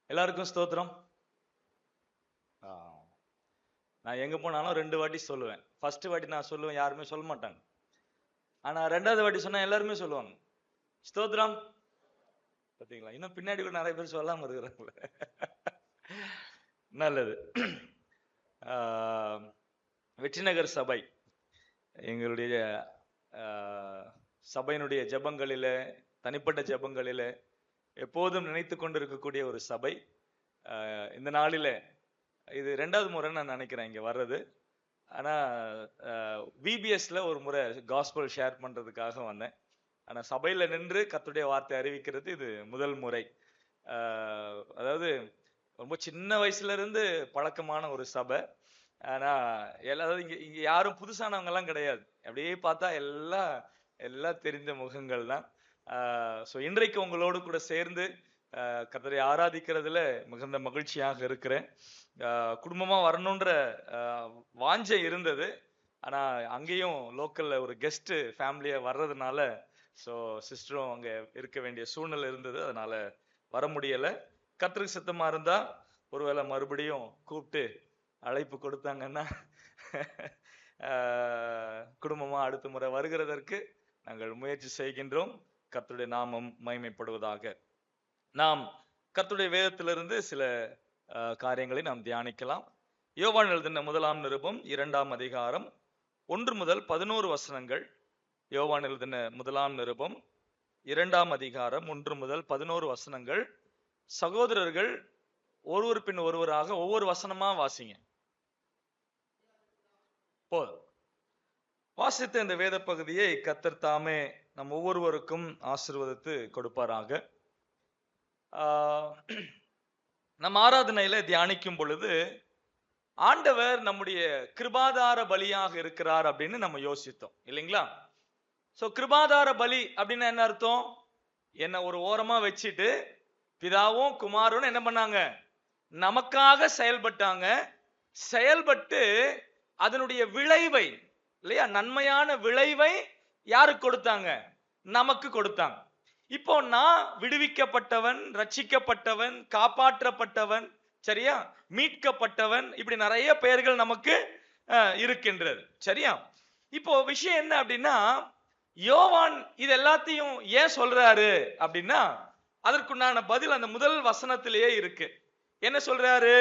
எல்லாருக்கும் ஸ்தோத்திரம். நான் எங்க போனாலும் 2 வாட்டி சொல்லுவேன். ஃபர்ஸ்ட் வாட்டி நான் சொல்லுவேன், யாருமே சொல்ல மாட்டாங்க. ஆனா 2வது வாட்டி சொன்னா எல்லாருமே சொல்லுவாங்க, ஸ்தோத்திரம். பாத்தீங்களா, இன்னும் பின்னாடி கூட நிறைய பேர் சொல்லாம இருக்கிறாங்களே. நல்லது. வெற்றிநகர் சபை எங்களுடைய சபையினுடைய ஜெபங்களில, தனிப்பட்ட ஜெபங்களில எப்போதும் நினைத்து கொண்டிருக்கக்கூடிய ஒரு சபை. இந்த நாளில இது 2வது முறை நான் நினைக்கிறேன் இங்க வர்றது. ஆனா விபிஎஸ்ல ஒரு முறை காஸ்பல் ஷேர் பண்றதுக்காக வந்தேன். ஆனா சபையில நின்று கர்த்தருடைய வார்த்தை அறிவிக்கிறது இது முதல் முறை. அதாவது ரொம்ப சின்ன வயசுல இருந்து பழக்கமான ஒரு சபை. ஆனா எல்லாரும் இங்க யாரும் புதுசானவங்க எல்லாம் கிடையாது. அப்படியே பார்த்தா எல்லாம் தெரிந்த முகங்கள் தான். ஸோ இன்றைக்கு உங்களோடு கூட சேர்ந்து கர்த்தரை ஆராதிக்கிறதுல மிகுந்த மகிழ்ச்சியாக இருக்கிறேன். குடும்பமா வரணுன்ற வாஞ்சை இருந்தது. ஆனா அங்கேயும் லோக்கல்ல ஒரு கெஸ்ட் ஃபேமிலியா வர்றதுனால ஸோ சிஸ்டரும் அங்க இருக்க வேண்டிய சூழ்நிலை இருந்தது, அதனால வர முடியல. கர்த்தருக்கு சித்தமா இருந்தா ஒருவேளை மறுபடியும் கூப்பிட்டு அழைப்பு கொடுத்தாங்கன்னா குடும்பமா அடுத்த முறை வருகிறதற்கு நாங்கள் முயற்சி செய்கின்றோம். கர்த்தருடைய நாமம் மகிமைப்படுவதாக. நாம் கர்த்தருடைய வேதத்திலிருந்து சில காரியங்களை நாம் தியானிக்கலாம். யோவான் எழுதின 1ஆம் நிருபம் 2ஆம் அதிகாரம் 1 முதல் 11 வசனங்கள். யோவான் எழுதின 1ஆம் நிருபம் 2ஆம் அதிகாரம் 1 முதல் 11 வசனங்கள். சகோதரர்கள் ஒருவர் பின் ஒருவராக ஒவ்வொரு வசனமா வாசிங்க. போதும். வாசித்த இந்த வேத பகுதியை கர்த்தர் தாமே நம் ஒவ்வொருவருக்கும் ஆசீர்வதித்து கொடுப்பாராக. நம் ஆராதனையில தியானிக்கும் பொழுது ஆண்டவர் நம்முடைய கிருபாதார பலியாக இருக்கிறார் அப்படின்னு நம்ம யோசித்தோம் இல்லைங்களா? சோ கிருபாதார பலி அப்படின்னா என்ன அர்த்தம்? என்ன ஒரு ஓரமா வச்சுட்டு பிதாவும் குமாரனும் என்ன பண்ணாங்க? நமக்காக செயல்பட்டாங்க. செயல்பட்டு அதனுடைய விளைவை, இல்லையா, நன்மையான விளைவை யாருக்கு கொடுத்தாங்க? நமக்கு கொடுத்தாங்க. இப்போ நான் விடுவிக்கப்பட்டவன், ரட்சிக்கப்பட்டவன், காப்பாற்றப்பட்டவன், சரியா, மீட்கப்பட்டவன், இப்படி நிறைய பெயர்கள் நமக்கு இருக்கின்றது, சரியா? இப்போ விஷயம் என்ன அப்படின்னா, யோவான் இது எல்லாத்தையும் ஏன் சொல்றாரு அப்படின்னா அதற்குண்டான பதில் அந்த முதல் வசனத்திலேயே இருக்கு. என்ன சொல்றாரு?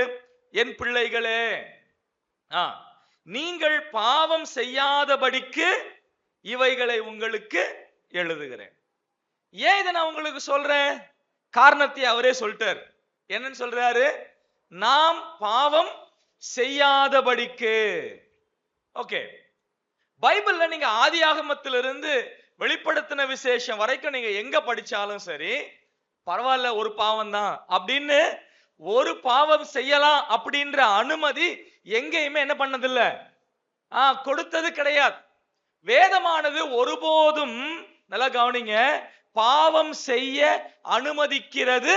என் பிள்ளைகளே, நீங்கள் பாவம் செய்யாதபடிக்கு இவைகளை உங்களுக்கு எழுதுகிறேன். ஏன் இதை நான் உங்களுக்கு சொல்றேன்? காரணத்தை அவரே சொல்லிட்டார். என்னன்னு சொல்றாரு? நாம் பாவம் செய்யாதபடிக்கு. ஓகே, பைபிள்ல நீங்க ஆதியாகமத்திலிருந்து வெளிப்படுத்தின விசேஷம் வரைக்கும் நீங்க எங்க படிச்சாலும் சரி, பரவாயில்ல ஒரு பாவம் தான் அப்படின்னு, ஒரு பாவம் செய்யலாம் அப்படின்ற அனுமதி எங்கேயுமே என்ன பண்ணதில்ல, கொடுத்தது கிடையாது. வேதமானது ஒருபோதும், நல்லா கவனிங்க, பாவம் செய்ய அனுமதிக்கிறது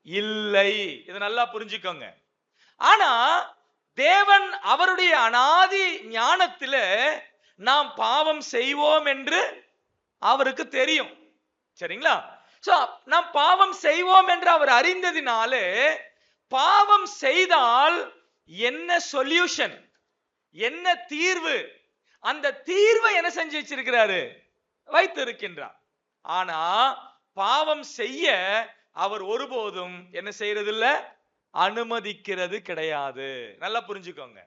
இல்லை. இதை நல்லா புரிஞ்சுக்கோங்க. ஆனா தேவன் அவருடைய அனாதி ஞானத்தில நாம் பாவம் செய்வோம் என்று அவருக்கு தெரியும், சரிங்களா? சோ நாம் பாவம் செய்வோம் என்று அவர் அறிந்ததினாலே பாவம் செய்தால் என்ன சொல்யூஷன், என்ன தீர்வு, அந்த தீர்வை என்ன செஞ்சு வச்சிருக்கிறாரு? வைத்து இருக்கின்றார். ஆனா பாவம் செய்ய அவர் ஒருபோதும் என்ன செய்யறதில்ல, அனுமதிக்கிறது கிடையாது. நல்லா புரிஞ்சுக்கோங்க.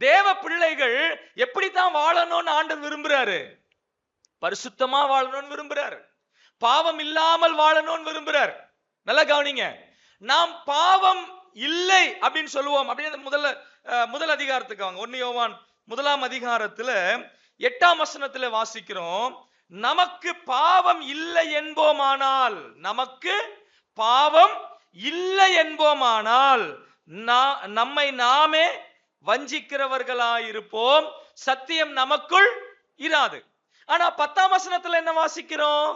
தேவ பிள்ளைகள் எப்படித்தான் வாழணும்னு ஆண்டவர் விரும்புறாரு? பரிசுத்தமா வாழணும்னு விரும்புறாரு, பாவம் இல்லாமல் வாழணும்னு விரும்புறாரு. நல்லா கவனிங்க. நாம் பாவம் இல்லை அப்படின்னு சொல்லுவோம். அப்படின்னு முதல் அதிகாரத்துக்கு வாங்க. 1 யோவான் 1ஆம் அதிகாரத்துல 8ஆம் வசனத்துல வாசிக்கிறோம், நமக்கு பாவம் இல்லை என்போமானால், நமக்கு பாவம் இல்லை என்போமானால் நம்மை நாமே வஞ்சிக்கிறவர்களாயிருப்போம், சத்தியம் நமக்குள் இராது. ஆனா 10ஆம் வசனத்துல என்ன வாசிக்கிறோம்?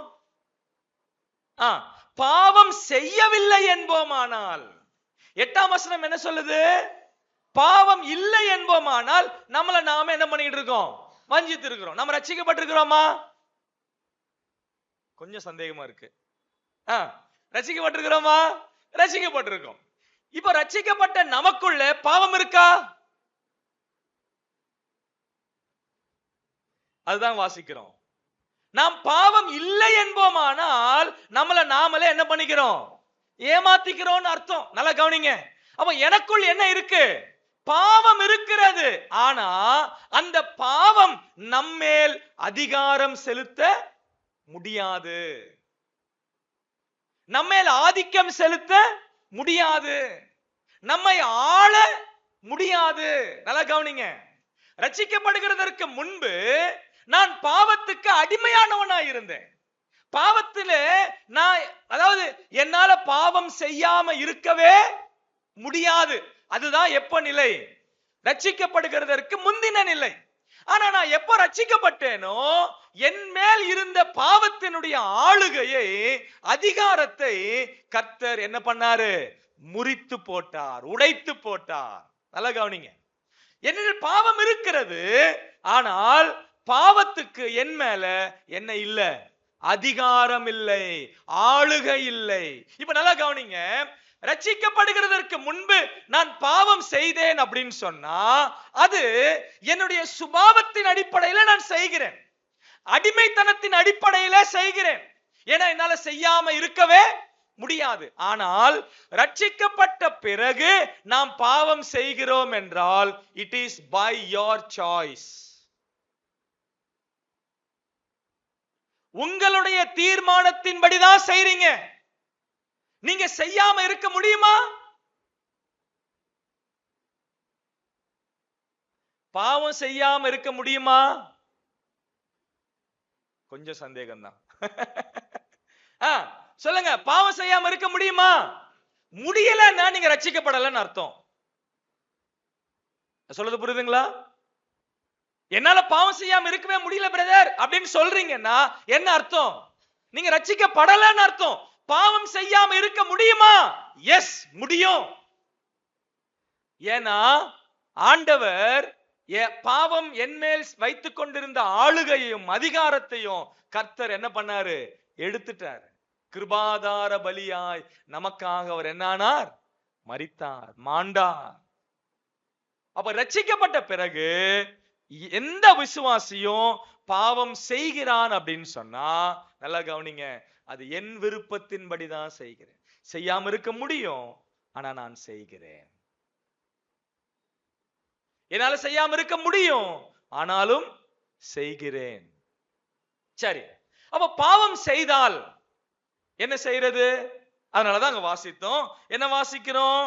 பாவம் செய்யவில்லை என்போமானால். 8ஆம் வசனம் என்ன சொல்லுது? பாவம் இல்லை என்போமானால் நம்மளை நாம என்ன பண்ணிட்டு இருக்கோம்? வஞ்சித்து இருக்கிறோம். நம்ம ரட்சிக்கப்பட்டிருக்கிறோமா? கொஞ்சம் சந்தேகமா இருக்கு. ரட்சிக்கப்பட்டிருக்கிறோமா? ரட்சிக்கப்பட்டிருக்கோம். இப்ப ரட்சிக்கப்பட்ட நமக்குள்ள பாவம் இருக்கா? அதுதான் வாசிக்கிறோம். நாம் பாவம் இல்லை என்போமானால் நம்மள நாமளே என்ன பண்ணிக்கிறோம்? ஏமாத்திக்கிறோம் அர்த்தம். நல்லா கவனிங்க. அப்ப எனக்குள் என்ன இருக்கு? பாவம் இருக்கிறது. ஆனா அந்த பாவம் நம்மேல் அதிகாரம் செலுத்த முடியாது, நம்மேல் ஆதிக்கம் செலுத்த முடியாது, நம்மை ஆள முடியாது. நல்லா கவனிங்க. ரட்சிக்கப்படுகிறதற்கு முன்பு நான் பாவத்துக்கு அடிமையானவனா இருந்தேன். பாவத்திலே நான், அதாவது என்னால பாவம் செய்யாம இருக்கவே முடியாது. அதுதான் எப்ப நிலை? ரட்சிக்கப்படுகிறதற்கு முந்தின நிலை. ஆனா நான் எப்ப ரட்சிக்கப்பட்டேனோ என் மேல் இருந்த பாவத்தினுடைய ஆளுகையை, அதிகாரத்தை கர்த்தர் என்ன பண்ணாரு? முறித்து போட்டார், உடைத்து போட்டார். நல்லா கவனிங்க. என்னில் பாவம் இருக்கிறது, ஆனால் பாவத்துக்கு என் மேல என்ன இல்ல? அதிகாரம் இல்லை, ஆளுகை இல்லை. இப்ப நல்லா கவனிங்க. ரட்சிக்கப்படுகிறதற்கு முன்பு நான் பாவம் செய்தேன் அப்படின்னு சொன்னா அது என்னுடைய சுபாவத்தின் அடிப்படையில நான் செய்கிறேன், அடிமைத்தனத்தின் அடிப்படையில செய்கிறேன். ஏன்னா என்னால செய்யாம இருக்கவே முடியாது. ஆனால் ரட்சிக்கப்பட்ட பிறகு நாம் பாவம் செய்கிறோம் என்றால் it is by your choice. உங்களுடைய தீர்மானத்தின்படிதான் செய்றீங்க. நீங்க செய்யாம இருக்க முடியுமா? பாவம் செய்யாம இருக்க முடியுமா? கொஞ்சம் சந்தேகம் தான். சொல்லுங்க, பாவம் செய்யாம இருக்க முடியுமா? முடியலன்னா நீங்க ரட்சிக்கப்படலன்னு அர்த்தம். சொல்றது புரியுதுங்களா? என்னால பாவம் செய்யாம இருக்கவே முடியல பிரதர் அப்படின்னு சொல்றீங்கன்னா என்ன அர்த்தம்? நீங்க ரட்சிக்கப்படலன்னு அர்த்தம். பாவம் செய்யாம இருக்க முடியுமா? எஸ், முடியும். ஏன்னா ஆண்டவர் பாவம் என்மேல் வைத்துக் கொண்டிருந்த ஆளுகையையும் அதிகாரத்தையும் கர்த்தர் என்ன பண்ணாரு? எடுத்துட்டார். கிருபாதார பலியாய் நமக்காக அவர் என்னானார்? மரித்தார், மாண்டார். அப்ப ரட்சிக்கப்பட்ட பிறகு எந்த விசுவாசியும் பாவம் செய்கிறான் அப்படின்னு சொன்னா நல்லா கவனிங்க, அது என் விருப்பத்தின்படிதான் செய்கிறேன். செய்யாம இருக்க முடியும், ஆனா நான் செய்கிறேன். என்னால செய்யாம இருக்க முடியும், ஆனாலும் செய்கிறேன். சரி, அப்ப பாவம் செய்தால் என்ன செய்யறது? அதனாலதான் அங்க வாசித்தோம். என்ன வாசிக்கிறோம்?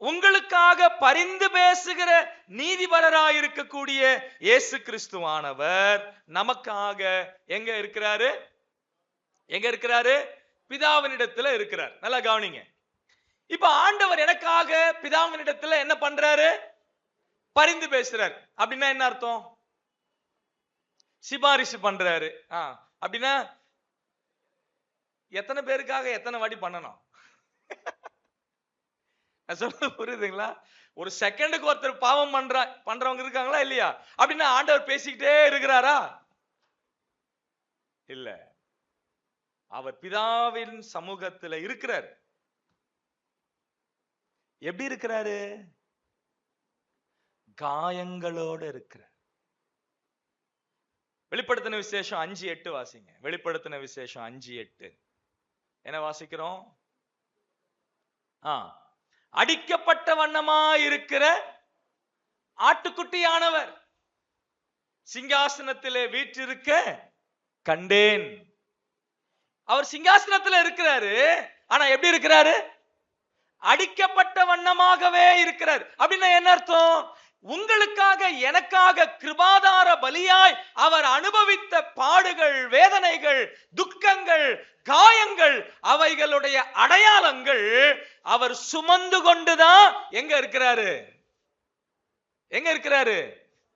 உங்களுக்காக பரிந்து பேசுகிற நீதிபரராயிருக்கக்கூடிய இயேசு கிறிஸ்துவானவர் நமக்காக எங்க இருக்கிறாரு? எங்க இருக்கிறாரு? பிதாவினிடத்துல இருக்கிறார். நல்லா கவனிங்க. இப்ப ஆண்டவர் எனக்காக பிதாவினிடத்துல என்ன பண்றாரு? பரிந்து பேசுறார். அப்படின்னா என்ன அர்த்தம்? சிபாரிசு பண்றாரு. அப்படின்னா எத்தனை பேருக்காக எத்தனை வாட்டி பண்ணணும்? சொல்ல புரியுதுங்களா? ஒரு செகண்டுக்கு ஒருத்தர் பாவம் பண்றவங்க இருக்காங்களா இல்லையா? அப்படின்னா ஆண்டவர் பேசிக்கிட்டே இருக்கிறாரா? இல்ல, அவர் பிதாவின் சமூகத்துல இருக்கிறார். எப்படி இருக்கிறாரு? காயங்களோட இருக்கிறார். வெளிப்படுத்தின விசேஷம் 5:8 வாசிங்க. வெளிப்படுத்தின விசேஷம் 5:8 என்ன வாசிக்கிறோம்? அடிக்கப்பட்ட வண்ணமா இருக்கிற ஆட்டுக்குட்டியானவர் சிங்காசனத்திலே வீற்றிருக்க கண்டேன். அவர் சிங்காசனத்துல இருக்கிறாரு, ஆனா எப்படி இருக்கிறாரு? அடிக்கப்பட்ட வண்ணமாகவே இருக்கிறார். அப்படின்னா என்ன அர்த்தம்? உங்களுக்காக எனக்காக கிருபாதார பலியாய் அவர் அனுபவித்த பாடுகள், வேதனைகள், துக்கங்கள், காயங்கள், அவைகளுடைய அடையாளங்கள் அவர் சுமந்து கொண்டுதான் எங்க இருக்கிறாரு? எங்க இருக்கிறாரு?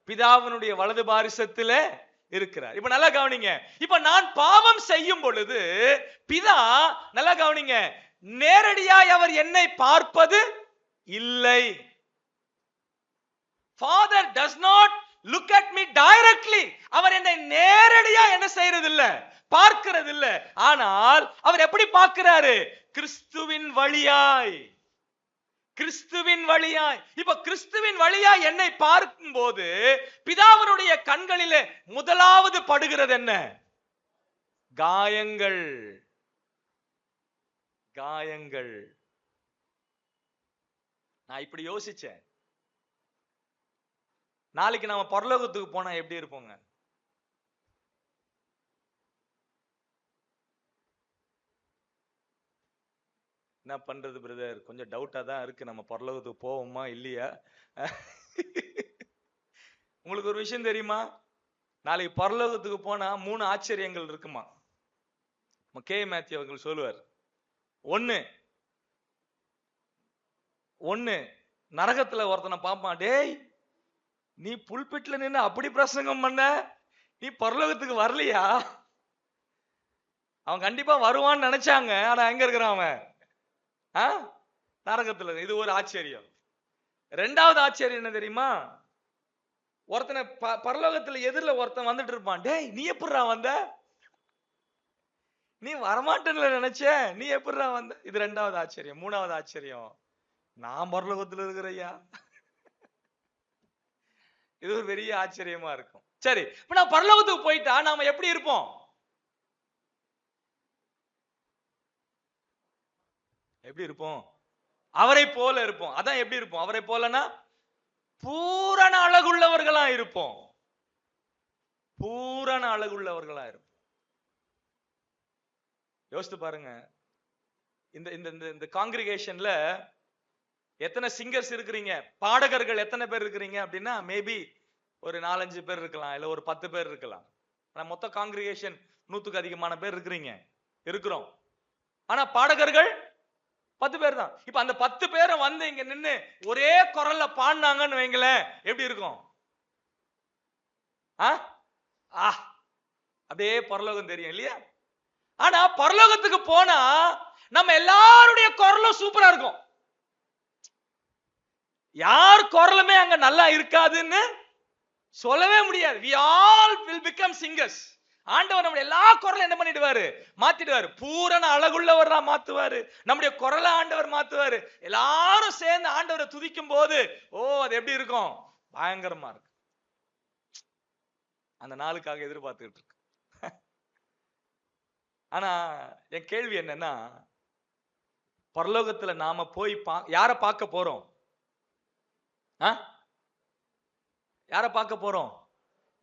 பிதாவினுடைய வலது பாரிசத்துல இருக்கிறார். இப்ப நல்லா கவனிங்க. இப்ப நான் பாவம் செய்யும் பொழுது பிதா, நல்லா கவனிங்க, நேரடியாய் அவர் என்னை பார்ப்பது இல்லை. Father does not look at me directly. அவர் என்னை நேரடியா என்ன செய்யறது இல்ல? பார்க்கிறது இல்ல. ஆனால் அவர் எப்படி பார்க்கிறாரு? கிறிஸ்துவின் வழியாய். கிறிஸ்துவின் வழியாய். இப்ப கிறிஸ்துவின் வழியாய் என்னை பார்க்கும் போது பிதாவினுடைய கண்களிலே முதலாவது படுகிறது என்ன? காயங்கள். காயங்கள். நான் இப்படி யோசிச்சேன், நாளைக்கு நாம பரலோகத்துக்கு போனா எப்படி இருப்போங்க? என்ன பண்றது பிரதர், கொஞ்சம் டவுட்டா தான் இருக்கு, நம்ம பரலோகத்துக்கு போவோமா இல்லையா? உங்களுக்கு ஒரு விஷயம் தெரியுமா? நாளைக்கு பரலோகத்துக்கு போனா 3 ஆச்சரியங்கள் இருக்குமா. கே மேத்யூ அவர்கள் சொல்லுவார். ஒண்ணு நரகத்துல ஒருத்தனை பார்ப்பான், டேய் நீ புல்பிட்ல நின்று அப்படி பிரசங்கம் பண்ண, நீ பரலோகத்துக்கு வரலையா? அவன் கண்டிப்பா வருவான்னு நினைச்சாங்க, ஆனா எங்க இருக்கிறான் அவன்? நரகத்துல. இது ஒரு ஆச்சரியம். 2வது ஆச்சரியம் என்ன தெரியுமா? ஒருத்தனை பரலோகத்துல எதிரில ஒருத்தன் வந்துட்டு இருப்பான், டேய் நீ எப்படிடா வந்த? நீ வரமாட்டேன்னு நினைச்ச, நீ எப்படிடா வந்த? இது 2வது ஆச்சரியம். 3வது ஆச்சரியம், நான் பரலோகத்துல இருக்கிறையா. இது ஒரு பெரிய ஆச்சரியமா இருக்கும். சரி, இப்ப நான் பரலோகத்துக்கு போயிட்டா நாம எப்படி இருப்போம்? எப்படி இருப்போம்? அவரை போல இருப்போம். அதான் எப்படி இருப்போம்? அவரை போலனா பூரண அழகுள்ளவர்களா இருப்போம். பூரண அழகுள்ளவர்களா இருப்போம். யோசித்து பாருங்க, இந்த இந்த இந்த காங்கிரிகேஷன்ல எத்தனை சிங்கர்ஸ் இருக்கிறீங்க, பாடகர்கள் எத்தனை பேர் இருக்கிறீங்க அப்படின்னா மேபி ஒரு 4-5 பேர் இருக்கலாம், இல்ல ஒரு 10 பேர் இருக்கலாம். ஆனா மொத்த காங்கிரிகேஷன் 100க்கு அதிகமான பேர் இருக்கிறோம். ஆனா பாடகர்கள் 10 பேர் தான். இப்ப அந்த 10 பேரை வந்து இங்க நின்னு ஒரே குரல்ல பாடினாங்கன்னு வைங்களேன், எப்படி இருக்கும்? அப்படியே பரலோகம் தெரியும் இல்லையா? ஆனா பரலோகத்துக்கு போனா நம்ம எல்லாருடைய குரலும் சூப்பரா இருக்கும். யார் குரலுமே அங்க நல்லா இருக்காதுன்னு சொல்லவே முடியாது. we all will become singers. ஆண்டவர் நம்முடைய எல்லா குரலும் என்ன பண்ணிடுவாரு? மாத்திடுவாரு. பூரண அழகுள்ளவரா மாத்துவாரு. நம்முடைய குரலை ஆண்டவர் மாத்துவாரு. எல்லாரும் சேர்ந்து ஆண்டவரை துதிக்கும் போது அது எப்படி இருக்கும்? பயங்கரமா இருக்கு. அந்த நாளுக்காக எதிர்பார்த்துக்கிட்டு இருக்கு. ஆனா என் கேள்வி என்னன்னா, பரலோகத்துல நாம போய் யார பார்க்க போறோம்? யார பார்க்க போறோம்?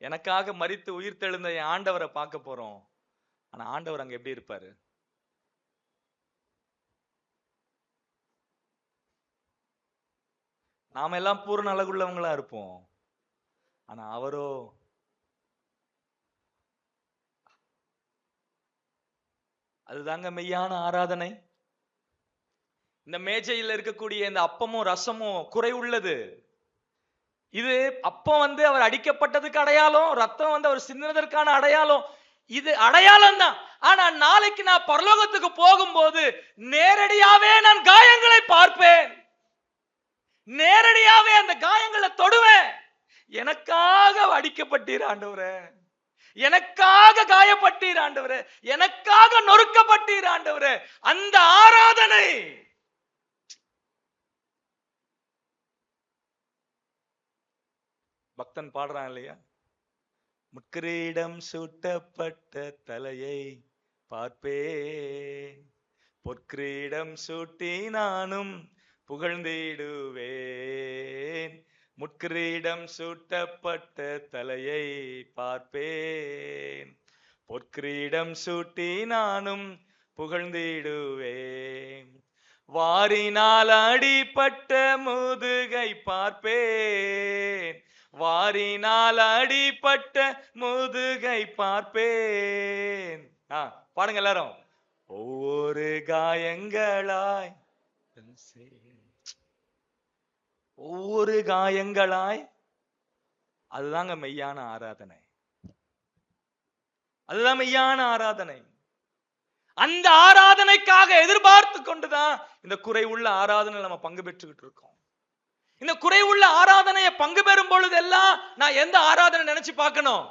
எனக்காக மரித்து உயிர் தெழுந்த என் ஆண்டவரை பார்க்க போறோம். ஆனா ஆண்டவர் அங்க எப்படி இருப்பாரு? நாம எல்லாம் பூரண அழகுள்ளவங்களா இருப்போம். ஆனா அவரோ அதுதாங்க மெய்யான ஆராதனை. இந்த மேஜையில் இருக்கக்கூடிய இந்த அப்பமும் ரசமும் குறை உள்ளது. இது அப்பம் வந்து அவர் அடிக்கப்பட்டதுக்கு அடையாளம், ரத்தம் வந்து அவர் சிந்தினதற்கான அடையாளம். இது அடையாளம் தான். ஆனா நாளைக்கு நான் பரலோகத்துக்கு போகும்போது நேரடியாவே நான் காயங்களை பார்ப்பேன். நேரடியாவே அந்த காயங்களை தொடுவேன். எனக்காக அடிக்கப்பட்டீர் ஆண்டவரே, எனக்காக காயப்பட்டீர் ஆண்டவரே, எனக்காக நொறுக்கப்பட்டீர் ஆண்டவரே. அந்த ஆராதனை பக்தன் பாடுறான் இல்லையா? முட்கிரீடம் சூட்டப்பட்ட தலையை பார்ப்பேன், பொற்கிரீடம் சூட்டி நானும் புகழ்ந்திடுவேன். முட்கிரீடம் சூட்டப்பட்ட தலையை பார்ப்பேன், பொற்கிரீடம் சூட்டி நானும் புகழ்ந்திடுவேன். வாரினால் அடிபட்ட முதுகை பார்ப்பேன், வாரினால் அடிபட்ட முதுகை பார்ப்பேன். பாடுங்க எல்லாரும். ஒவ்வொரு காயங்களாய், ஒவ்வொரு காயங்களாய். அதுதாங்க மெய்யான ஆராதனை. அதுதான் மெய்யான ஆராதனை. அந்த ஆராதனைக்காக எதிர்பார்த்து கொண்டுதான் இந்த குறை உள்ள ஆராதனை நம்ம பங்கு பெற்றுக்கிட்டு இருக்கோம். இந்த குறை உள்ள ஆராதனையை பங்கு பெறும் பொழுது எல்லாம் நான் எந்த ஆராதனை நினைச்சு பார்க்கணும்?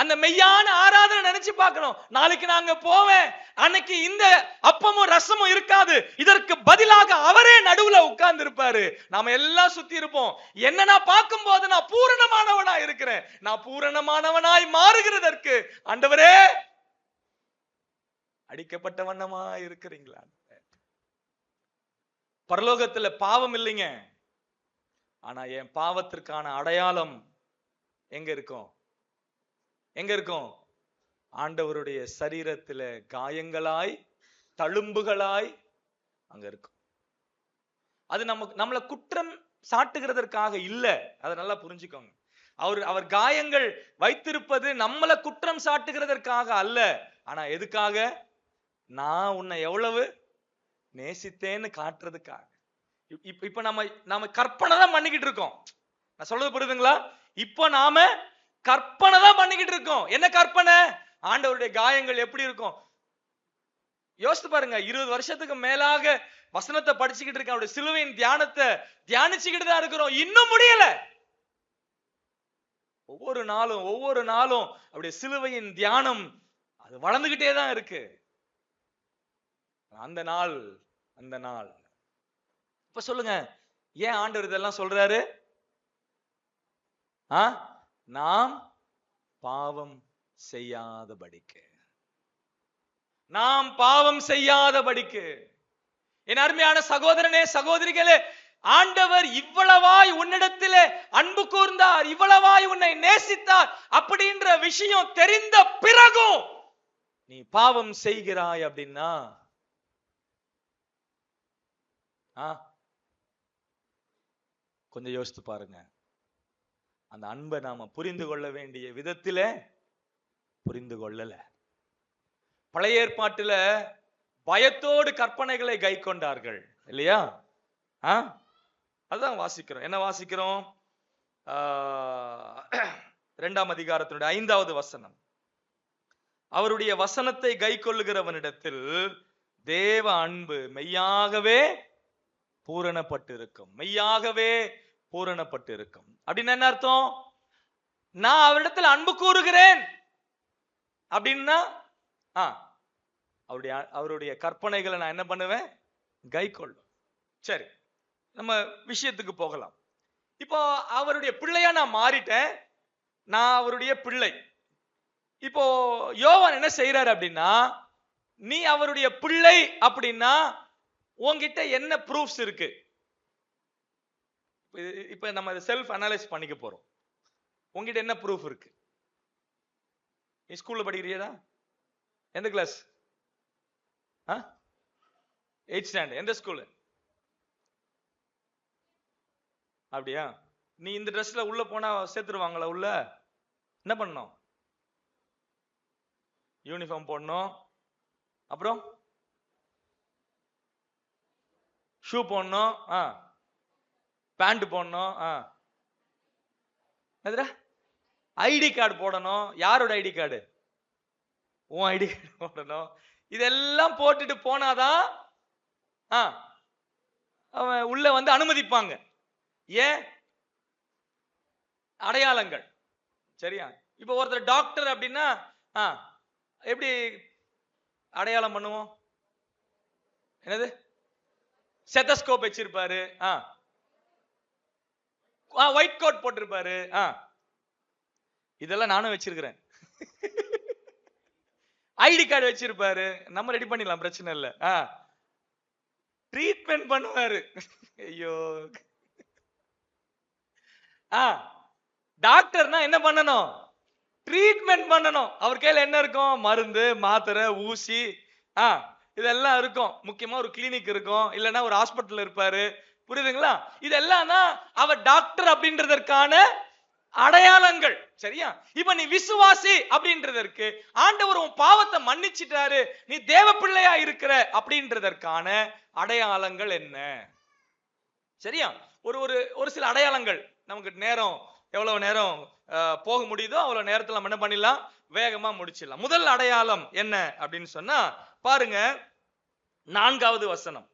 அந்த மெய்யான ஆராதனை நினைச்சு பார்க்கணும். நாளைக்கு நாங்க போவேன், அன்னைக்கு இந்த அப்பமும் ரசமும் இருக்காது, இதற்கு பதிலாக அவரே நடுவுல உட்கார்ந்து இருப்பாரு, நாம எல்லாம் சுத்தி இருப்போம். என்ன நான் பார்க்கும் போது நான் பூரணமானவனா இருக்கிறேன். நான் பூரணமானவனாய் மாறுகிறதற்கு ஆண்டவரே அடிக்கப்பட்ட வண்ணமா இருக்கிறீங்களா? பரலோகத்துல பாவம் இல்லைங்க, ஆனா என் பாவத்திற்கான அடையாளம் எங்க இருக்கும்? எங்க இருக்கும்? ஆண்டவருடைய சரீரத்துல காயங்களாய் தழும்புகளாய் அங்க இருக்கும். அது நம்மள குற்றம் சாட்டுகிறதற்காக இல்ல, அதை நல்லா புரிஞ்சுக்கோங்க. அவர் காயங்கள் வைத்திருப்பது நம்மள குற்றம் சாட்டுகிறதற்காக அல்ல, ஆனா எதுக்காக? நான் உன்னை எவ்வளவு நேசித்தேன்னு காட்டுறதுக்காக. இப்ப நாம கற்பனை தான் பண்ணிக்கிட்டு இருக்கோம். நான் சொல்றது புரியுதுங்களா? இப்ப நாம கற்பனை தான் பண்ணிக்கிட்டு இருக்கோம். என்ன கற்பனை? ஆண்டவருடைய காயங்கள் எப்படி இருக்கும் யோசித்து பாருங்க. 20 வருஷத்துக்கு மேலாக வசனத்தை படிச்சுக்கிட்டு இருக்க, அவருடைய சிலுவையின் தியானத்தை தியானிச்சுக்கிட்டு தான் இருக்கிறோம், இன்னும் முடியல. ஒவ்வொரு நாளும் அவருடைய சிலுவையின் தியானம் அது வளர்ந்துகிட்டே தான் இருக்கு. அந்த நாள் இப்ப சொல்லுங்க, ஏன் ஆண்டவர் இதெல்லாம் சொல்றாரு? நாம் பாவம் செய்யாதபடிக்கு, நாம் பாவம் செய்யாதபடிக்கு. என் அருமையான சகோதரனே சகோதரிகளே, ஆண்டவர் இவ்வளவாய் உன்னிடத்திலே அன்பு கூர்ந்தார், இவ்வளவாய் உன்னை நேசித்தார் அப்படின்ற விஷயம் தெரிந்த பிறகும் நீ பாவம் செய்கிறாய் அப்படின்னா கொஞ்சம் யோசித்து பாருங்க. அந்த அன்பை நாம புரிந்து கொள்ள வேண்டிய விதத்திலே புரிந்து கொள்ளல. பழைய ஏற்பாட்டுல பயத்தோடு கற்பனைகளை கை கொண்டார்கள் இல்லையா? அதுதான் வாசிக்கிறோம். என்ன வாசிக்கிறோம்? 2ஆம் அதிகாரத்தினுடைய 5வது வசனம். அவருடைய வசனத்தை கை கொள்ளுகிறவனிடத்தில் தேவ அன்பு மெய்யாகவே பூரணப்பட்டிருக்கும். மெய்யாகவே பூரணப்பட்டிருக்கும் அப்படின்னு என்ன அர்த்தம்? நான் அவரிடத்தில் அன்பு கூறுகிறேன் அப்படின்னா அவருடைய கற்பனைகளை நான் என்ன பண்ணுவேன்? கை கொள்ளும். சரி, நம்ம விஷயத்துக்கு போகலாம். இப்போ அவருடைய பிள்ளையா நான் மாறிட்டேன், நான் அவருடைய பிள்ளை. இப்போ யோவான் என்ன செய்யறாரு அப்படின்னா, நீ அவருடைய பிள்ளை அப்படின்னா உன்கிட்ட என்ன ப்ரூஃப்ஸ் இருக்கு? இப்ப நம்ம செல்ஃப் அனலைஸ் பண்ணிக்க போறோம். உங்ககிட்ட என்ன ப்ரூஃப் இருக்கு? நீ ஸ்கூல்ல படிக்கிறியடா? எந்த கிளாஸ்? 8th standard. எந்த ஸ்கூல்? அப்படியா? நீ இந்த ட்ரெஸ்ல உள்ள போனா சேர்த்துருவாங்களா? உள்ள என்ன பண்ணணும்? யூனிஃபார்ம் போடணும், அப்புறம் ஷூ போடணும், பேண்ட் போடணும், ஐடி கார்டு போடணும். யாரோட ஐடி கார்டு? உன் ஐடி கார்டு போடணும். இதெல்லாம் போட்டுட்டு போனாதான் அவன் உள்ள வந்து அனுமதிப்பாங்க. ஏன்? அடையாளங்கள். சரியா? இப்ப ஒருத்தர் டாக்டர் அப்படின்னா எப்படி அடையாளம் பண்ணுவோம்? என்னது? ஸ்டெத்தஸ்கோப் வச்சிருப்பாரு, ஒயிட் கோட் போட்டிருப்பாரு. இதெல்லாம் நானும் வச்சிருக்கிறேன். ஐடி கார்டு வச்சிருப்பாரு. நம்ம ரெடி பண்ணிடலாம், பிரச்சனை இல்ல. ட்ரீட்மெண்ட் பண்ணுவாரு. ஐயோ, டாக்டர்னா என்ன பண்ணணும்? ட்ரீட்மெண்ட் பண்ணணும். அவர் கையில என்ன இருக்கும்? மருந்து, மாத்திரை, ஊசி, இதெல்லாம் இருக்கும். முக்கியமா ஒரு கிளினிக் இருக்கும், இல்லைன்னா ஒரு ஹாஸ்பிட்டல் இருப்பாரு. புரியுதுங்களா? இதெல்லாம் தான் அவர் டாக்டர் அப்படின்றதற்கான அடையாளங்கள். சரியா? இப்ப நீ விசுவாசி அப்படின்றதற்கு, ஆண்டவர் உன் பாவத்தை மன்னிச்சிட்டாரு, நீ தேவ பிள்ளையா இருக்கிற அப்படின்றதற்கான அடையாளங்கள் என்ன? சரியா? ஒரு சில அடையாளங்கள் நமக்கு நேரம் எவ்வளவு நேரம் போக முடியுதோ அவ்வளவு நேரத்துல நம்ம என்ன பண்ணிடலாம், வேகமா முடிச்சிடலாம். முதல் அடையாளம் என்ன அப்படின்னு சொன்னா பாருங்க, 4வது வசனம்.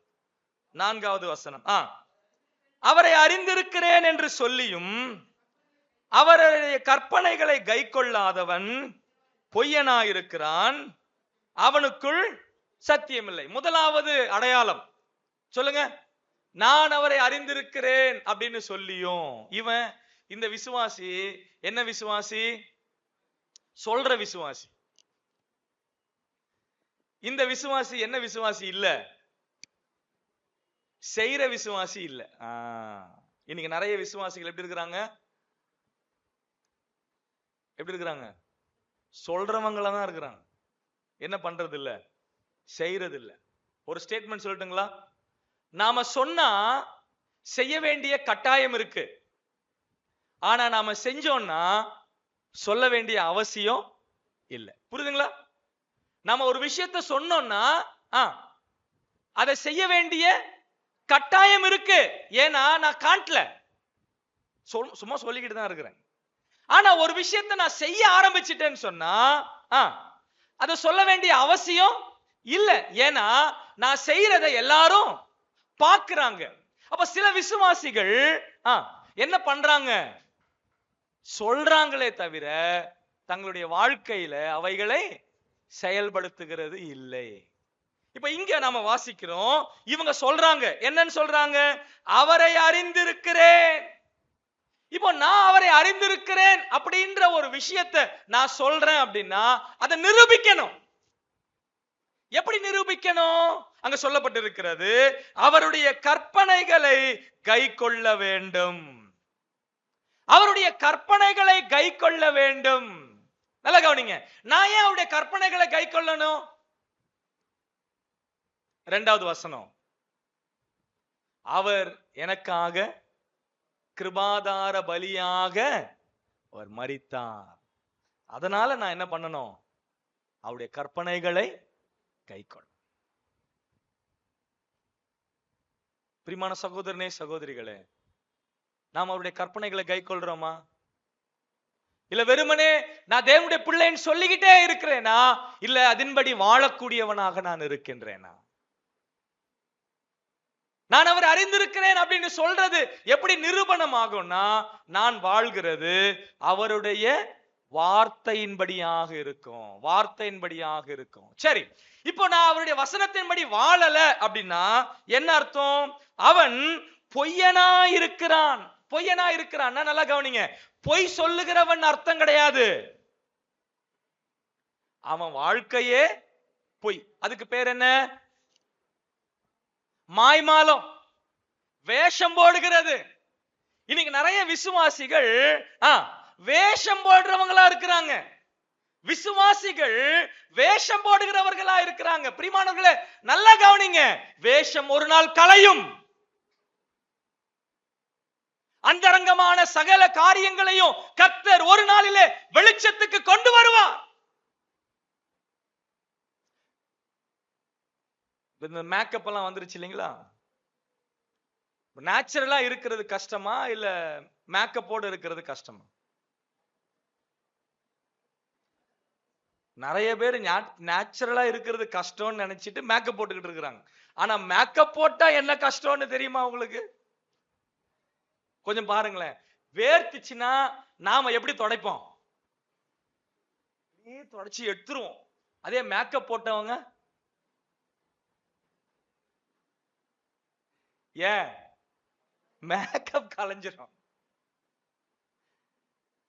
அவரை அறிந்திருக்கிறேன் என்று சொல்லியும் அவருடைய கற்பனைகளை கைக்கொள்ளாதவன் பொய்யனாயிருக்கிறான், அவனுக்குள் சத்தியமில்லை. முதலாவது அடையாளம் சொல்லுங்க, நான் அவரை அறிந்திருக்கிறேன் அப்படின்னு சொல்லியும் இவன் இந்த விசுவாசி என்ன விசுவாசி? சொல்ற விசுவாசி. இந்த விசுவாசி என்ன விசுவாசி இல்ல? செய்யற விசுவாசி இல்ல. இன்னைக்கு நிறைய விசுவாசிகள் எப்படி இருக்கிறாங்க? எப்படி இருக்கிறாங்க? சொல்றவங்களா தான் இருக்கிறாங்க. என்ன பண்றது இல்ல, செய்யறது இல்ல. ஒரு ஸ்டேட்மெண்ட் சொல்லட்டுங்களா? நாம சொன்னா செய்ய வேண்டிய கட்டாயம் இருக்கு, ஆனா நாம செஞ்சோம்னா சொல்ல வேண்டிய அவசியம் இல்லை. புரியுதுங்களா? நாம ஒரு விஷயத்தை சொன்னோம்னா அதை செய்ய வேண்டிய கட்டாயம் இருக்கு. ஏன்னா நான் காட்டல, சும்மா சொல்லிக்கிட்டு தான் இருக்கிறேன். ஆனா ஒரு விஷயத்தை நான் செய்ய ஆரம்பிச்சிட்டேன்னு சொன்னா அதை சொல்ல வேண்டிய அவசியம் இல்ல. ஏன்னா நான் செய்யறதை எல்லாரும் பார்க்கிறாங்க. அப்ப சில விசுவாசிகள் என்ன பண்றாங்க? சொல்றாங்களே தவிர தங்களுடைய வாழ்க்கையில அவைகளை செயல்படுத்துகிறது இல்லை. இப்ப இங்க நாம வாசிக்கிறோம், இவங்க சொல்றாங்க, என்னன்னு சொல்றாங்க? அவரை அறிந்திருக்கிறேன். இப்போ நான் அவரை அறிந்திருக்கிறேன் அப்படின்ற ஒரு விஷயத்தை நான் சொல்றேன் அப்படின்னா அதை நிரூபிக்கணும். எப்படி நிரூபிக்கணும்? அங்க சொல்லப்பட்டிருக்கிறது, அவருடைய கற்பனைகளை கைக்கொள்ள வேண்டும். அவருடைய கற்பனைகளை கைக்கொள்ள வேண்டும். நல்லா கவனிங்க, நான் ஏன் அவருடைய கற்பனைகளை கைக்கொள்ளணும்? இரண்டாவது வசனம், அவர் எனக்காக கிருபாதார பலியாக அவர் மரித்தார். அதனால நான் என்ன பண்ணணும்? அவருடைய கற்பனைகளை கைக்கொள்ள. பிரியமான சகோதரனே, சகோதரிகளே, நாம் அவருடைய கற்பனைகளை கைக்கொள்றோமா? இல்ல வெறுமனே நான் தேவனுடைய பிள்ளைன்னு சொல்லிக்கிட்டே இருக்கிறேனா? இல்ல அதன்படி வாழக்கூடியவனாக நான் இருக்கின்றேனா? நான் அவர் அறிந்திருக்கிறேன் அப்படின்னு சொல்றது எப்படி நிரூபணம் ஆகும்னா, நான் வாழ்கிறது அவருடைய வார்த்தையின்படியாக இருக்கும். வார்த்தையின்படியாக இருக்கும். சரி, இப்போ நான் அவருடைய வசனத்தின்படி வாழல அப்படின்னா என்ன அர்த்தம்? அவன் பொய்யனா இருக்கிறான். பொய்யனா இருக்கிறான். நல்லா கவனிங்க, பொய் சொல்லுகிறவன் அர்த்தம் கிடையாது. அவன் வாழ்க்கையே பொய். அதுக்கு பேர் என்ன? மாய்மாலம், வேஷம் போடுகிறது. இன்னைக்கு நிறைய விசுவாசிகள் வேஷம் போடுறவங்களா இருக்கிறாங்க. விசுவாசிகள் வேஷம் போடுகிறவர்களா இருக்கிறாங்க. பிரியமானவர்களே, நல்லா கவனிங்க, வேஷம் ஒரு நாள் கலையும். அந்தரங்கமான சகல காரியங்களையும் கர்த்தர் ஒரு நாளிலே வெளிச்சத்துக்கு கொண்டு வருவார். இந்த மேக்கப் எல்லாம் வந்துருச்சு இல்லைங்களா? நேச்சுரலா இருக்கிறது கஷ்டமா இல்ல மேக்கப்போட இருக்கிறது கஷ்டமா? நிறைய பேர் நேச்சுரலா இருக்கிறது கஷ்டம்னு நினைச்சிட்டு மேக்கப் போட்டுக்கிட்டு இருக்கிறாங்க. ஆனா மேக்கப் போட்டா என்ன கஷ்டம்னு தெரியுமா உங்களுக்கு? கொஞ்சம் பாருங்களேன். வேர்த்துச்சுன்னா நாம எப்படி துடைப்போம்? தொடச்சி எடுத்துருவோம். அதே மேக்கப் போட்டவங்க ஏன் மேக்கப் கலைஞ்சிரும்.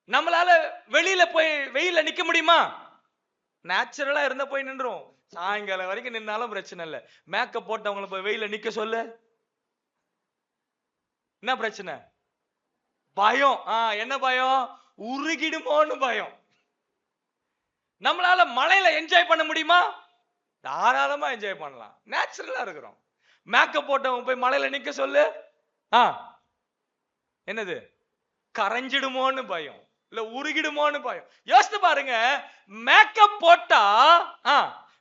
நம்மளால வெளியில போய் வெயில நிக்க முடியுமா? நேச்சுரலா இருந்த போய் நின்றும். சாயங்காலம் வரைக்கும் நின்னாலும் பிரச்சனை இல்லை. மேக்கப் போட்டவங்களை போய் வெயில நிக்க சொல்லு, என்ன பிரச்சனை? பயம். என்ன பயம்? உருகிடுமோன்னு பயம். நம்மளால மழையில என்ஜாய் பண்ண முடியுமா? தாராளமா என்ஜாய் பண்ணலாம், நேச்சுரலா இருக்கிறோம். மேக்கப் போட்டவங்க போய் மழையில நிக்க சொல்லு, என்னது? கரைஞ்சிடுமோன்னு பயம், இல்ல உருகிடுமோன்னு பயம். யோசித்து பாருங்க, மேக்கப் போட்டா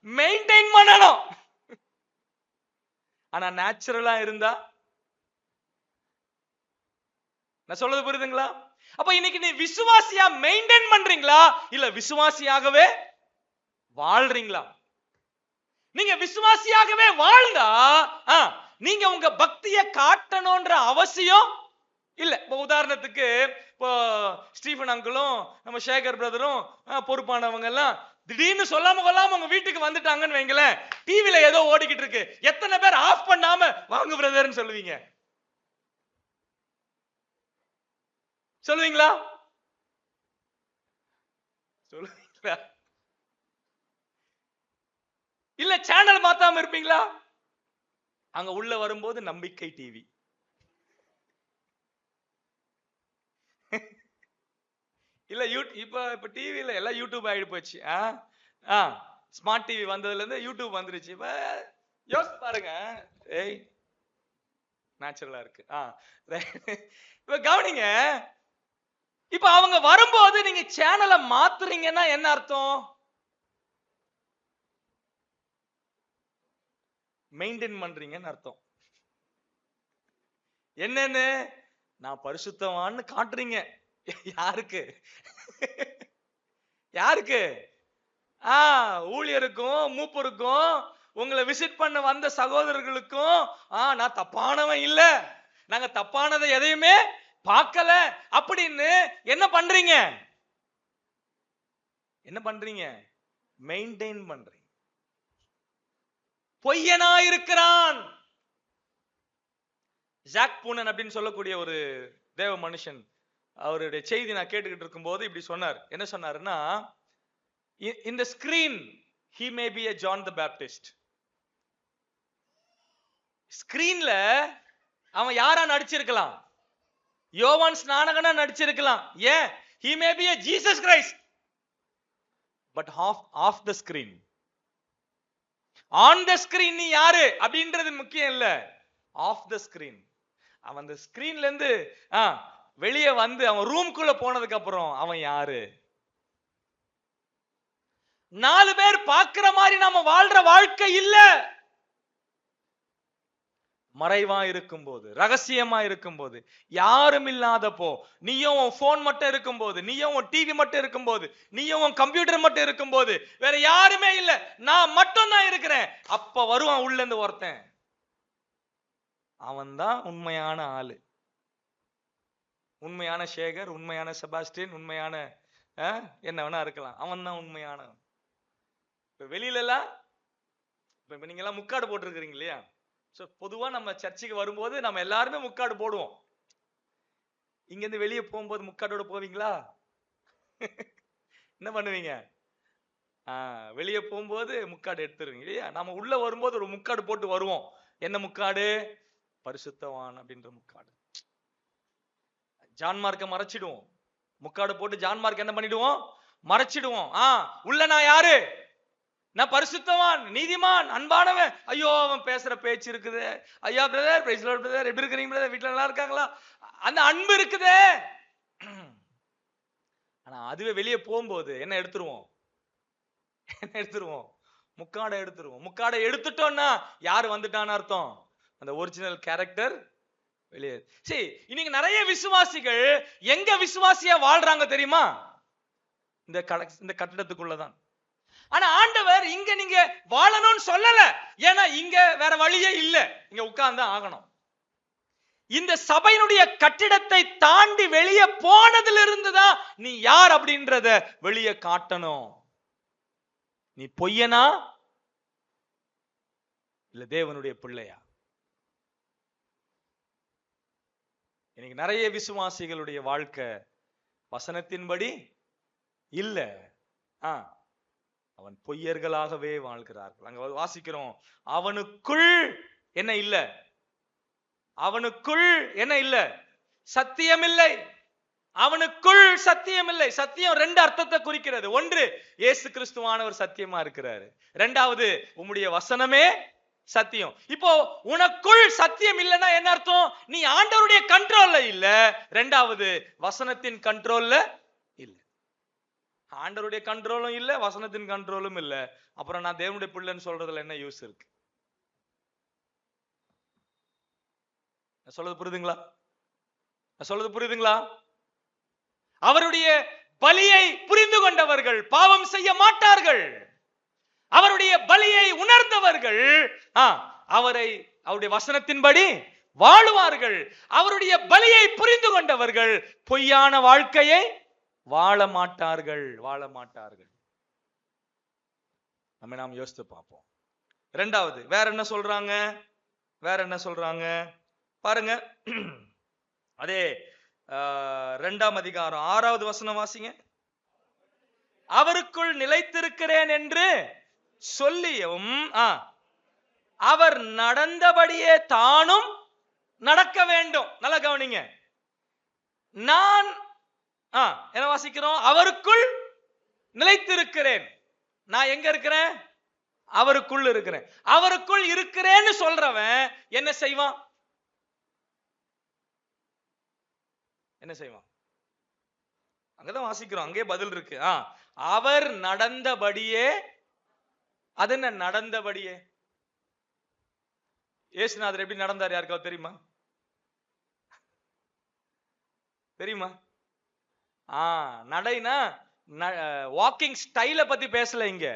மெயின்டைன் பண்ணணும். ஆனா நேச்சுரலா இருந்தா, நான் சொல்றது புரியுதுங்களா? அப்ப இன்னைக்கு நீ விசுவாசியா மெயின்டைன் பண்றீங்களா இல்ல விசுவாசியாகவே வாழ்றீங்களா? நீங்க விசுவாசியாகவே வாழ்ந்தா நீங்க உங்க பக்தியை காட்டணும்ன்ற அவசியம் இல்ல. இப்போ உதாரணத்துக்கு இப்போ ஸ்டீஃபன் அங்கிளும் நம்ம சேகர் பிரதரும் பொறுப்பானவங்க எல்லாம் திடீர்னு சொல்லாம கொள்ளாம உங்க வீட்டுக்கு வந்துட்டாங்கன்னு வைங்களேன், டிவில ஏதோ ஓடிக்கிட்டு இருக்கு, எத்தனை பேர் ஆஃப் பண்ணாம வாங்க பிரதர்னு சொல்லுவீங்க? சொல்லுவீங்களா? சொல்லுவீங்களா? இல்ல சேனல் மாத்தாம இருப்பீங்களா? அங்க உள்ள வரும்போது நம்பிக்கை டிவி, இல்ல இப்ப டிவில எல்லாம் யூடியூப் ஆயிடு போச்சு. ஸ்மார்ட் டிவி வந்ததுல இருந்து யூடியூப் வந்துருச்சு. இப்ப யோசிச்சு பாருங்க. ஏய் நேச்சுரலா இருக்கு. இப்ப கவனிங்க. இப்ப அவங்க வரும்போது நீங்க சேனலை மாத்துறீங்கன்னா என்ன அர்த்தம்? மெயின்டைன் பண்றீங்கன்னு அர்த்தம். என்னன்னு? நான் பரிசுத்தவான்னு காட்டுறீங்க. யாருக்கு? யாருக்கு? ஊழியருக்கும் மூப்பருக்கும் உங்களை விசிட் பண்ண வந்த சகோதரர்களுக்கும் நான் தப்பானவன் இல்ல, நாங்க தப்பானதை எதையுமே பார்க்கல அப்படின்னு என்ன பண்றீங்க? என்ன பண்றீங்க? மெயின்டைன் பண்றீங்க. பொய்யனா இருக்கிறான். ஜாக் பூனன் அப்படின்னு சொல்லக்கூடிய ஒரு தேவ மனுஷன், அவருடைய செய்தி நான் கேட்டுக்கிட்டு இருக்கும் போது இப்படி சொன்னார். என்ன சொன்னாருன்னா, இந்த screen he may be a John the Baptist. ஸ்கிரீன்ல அவன் யாரா நடிச்சிருக்கலாம்? யோவான் ஸ்நானகனா நடிச்சிருக்கலாம். ஏன்? he may be a Jesus Christ, but off the screen, on the screen நீ யாரு அப்படின்றது முக்கியம் இல்ல. off the screen, அவன் அந்த ஸ்கிரீன்ல இருந்து வெளியே வந்து அவன் ரூம்குள்ள போனதுக்கு அப்புறம் அவன் யாரு? 4 பேர் பார்க்கிற மாதிரி நாம வாழ்ற வாழ்க்கை இல்ல. மறைவா இருக்கும்போது, ரகசியமா இருக்கும்போது, யாரும் இல்லாதப்போ, நீயும் உன் போன் மட்டும் இருக்கும்போது, நீயும் உன் டிவி மட்டும் இருக்கும்போது, நீயும் உன் கம்ப்யூட்டர் மட்டும் இருக்கும்போது, வேற யாருமே இல்ல, நான் மட்டும் தான் இருக்கிறேன், அப்ப வருவான் உள்ள இருந்து ஒருத்தன். அவன் தான் உண்மையான ஆளு. உண்மையான சேகர், உண்மையான செபாஸ்டியன், உண்மையான என்ன வேணா இருக்கலாம், அவன் தான் உண்மையான. இப்ப வெளியில எல்லாம் இப்ப நீங்க எல்லாம் முக்காடு போட்டிருக்கிறீங்க இல்லையா? பொதுவா நம்ம சர்ச்சுக்கு வரும்போது நம்ம எல்லாருமே முக்காடு போடுவோம். இங்க இருந்து வெளியே போகும்போது முக்காடோட போவீங்களா? என்ன பண்ணுவீங்க? வெளியே போகும்போது முக்காடு எடுத்துருவீங்க இல்லையா? நம்ம உள்ள வரும்போது ஒரு முக்காடு போட்டு வருவோம். என்ன முக்காடு? பரிசுத்தவான் அப்படின்ற முக்காடு. ஜான்மார்க்க மறைச்சிடுவோம். முக்காடு போட்டு ஜான்மார்க் என்ன பண்ணிடுவோம்? மறைச்சிடுவோம். உள்ள நான் யாரு? நான் பரிசுத்தவான், நீதிமான், அன்பானவன். ஐயோ அவன் பேசுற பேச்சு இருக்குது. ஐயா பிரதர், பிரைஸ் லார்ட் பிரதர், எப்படி இருக்கீங்க பிரதர்? வீட்டுல நல்லா இருக்காங்களா? அந்த அன்பு இருக்குதே. ஆனா அதுவே வெளியே போகும்போது என்ன எடுத்துருவோம்? என்ன எடுத்துருவோம்? முக்காடை எடுத்துருவோம். முக்காடை எடுத்துட்டோம்னா யாரு வந்துட்டான்னு அர்த்தம்? அந்த ஒரிஜினல் கேரக்டர் வெளியே. சரி, இன்னைக்கு நிறைய விசுவாசிகள் எங்க விசுவாசியா வாழ்றாங்க தெரியுமா? இந்த கட்டடத்துக்குள்ளதான். ஆனா ஆண்டவர் இங்க நீங்க வாழணும்னு சொல்லல. ஏன்னா இங்க வேற வழியே இல்ல, இங்க உட்கார்ந்து ஆகணும். இந்த சபையினுடைய கட்டிடத்தை தாண்டி வெளியே போனதுல இருந்துதான் நீ யார் அப்படின்றத வெளியே காட்டணும். நீ பொய்யனா இல்ல தேவனுடைய பிள்ளையா? இன்னைக்கு நிறைய விசுவாசிகளுடைய வாழ்க்கை வசனத்தின்படி இல்ல. அவன் பொய்யர்களாகவே வாழ்கிறார்கள். அங்க வாசிக்கிறோம், அவனுக்குள் என்ன இல்ல? அவனுக்குள் என்ன இல்ல? சத்தியம் இல்லை. அவனுக்குள் சத்தியம் இல்லை. சத்தியம் 2 அர்த்தத்தை குறிக்கிறது. ஒன்று, இயேசு கிறிஸ்துவானவர் சத்தியமா இருக்கிறாரு. 2வது, உம்முடைய வசனமே சத்தியம். இப்போ உனக்குள் சத்தியம் இல்லைன்னா என்ன அர்த்தம்? நீ ஆண்டவருடைய கண்ட்ரோல்ல இல்ல. 2வது, வசனத்தின் கண்ட்ரோல்ல இல்ல. ஆண்டவருடைய கண்ட்ரோலும் இல்ல, வசனத்தின் கண்ட்ரோலும் இல்ல. அப்புறம் நான் தேவனுடைய பிள்ளைன்னு சொல்றதுல என்ன யூஸ் இருக்கு? சொல்றது புரியுதுங்களா? சொல்றது புரியுதுங்களா? அவருடைய பலியை புரிந்து கொண்டவர்கள் பாவம் செய்ய மாட்டார்கள். அவருடைய பலியை உணர்ந்தவர்கள் அவரை அவருடைய வசனத்தின்படி வாழுவார்கள். அவருடைய பலியை புரிந்து கொண்டவர்கள் பொய்யான வாழ்க்கையை வாழ மாட்டார்கள். நாம் யோசித்து பார்ப்போம். இரண்டாவது வேற என்ன சொல்றாங்க பாருங்க. அதே 2ஆம் அதிகாரம் 6வது வசனம் வாசிங்க. அவருக்குள் நிலைத்திருக்கிறேன் என்று சொல்லியும் அவர் நடந்தபடியே தானும் நடக்க வேண்டும். நல்லா கவனிங்க. நான் என்ன வாசிக்கிறோம்? அவருக்குள் நிலைத்திருக்கிறேன். நான் எங்க இருக்கிறேன்? அவருக்குள் இருக்கிறேன். அவருக்குள் இருக்கிறேன்னு சொல்றவன் என்ன செய்வான்? அங்கதான் வாசிக்கிறோம். அங்கே பதில் இருக்கு. அவர் நடந்தபடியே. அது என்ன நடந்தபடியே? இயேசுநாதர் எப்படி நடந்தார்? யாருக்காவது தெரியுமா? நடைனா வாக்கிங் ஸ்டைல பத்தி பேசல, இங்க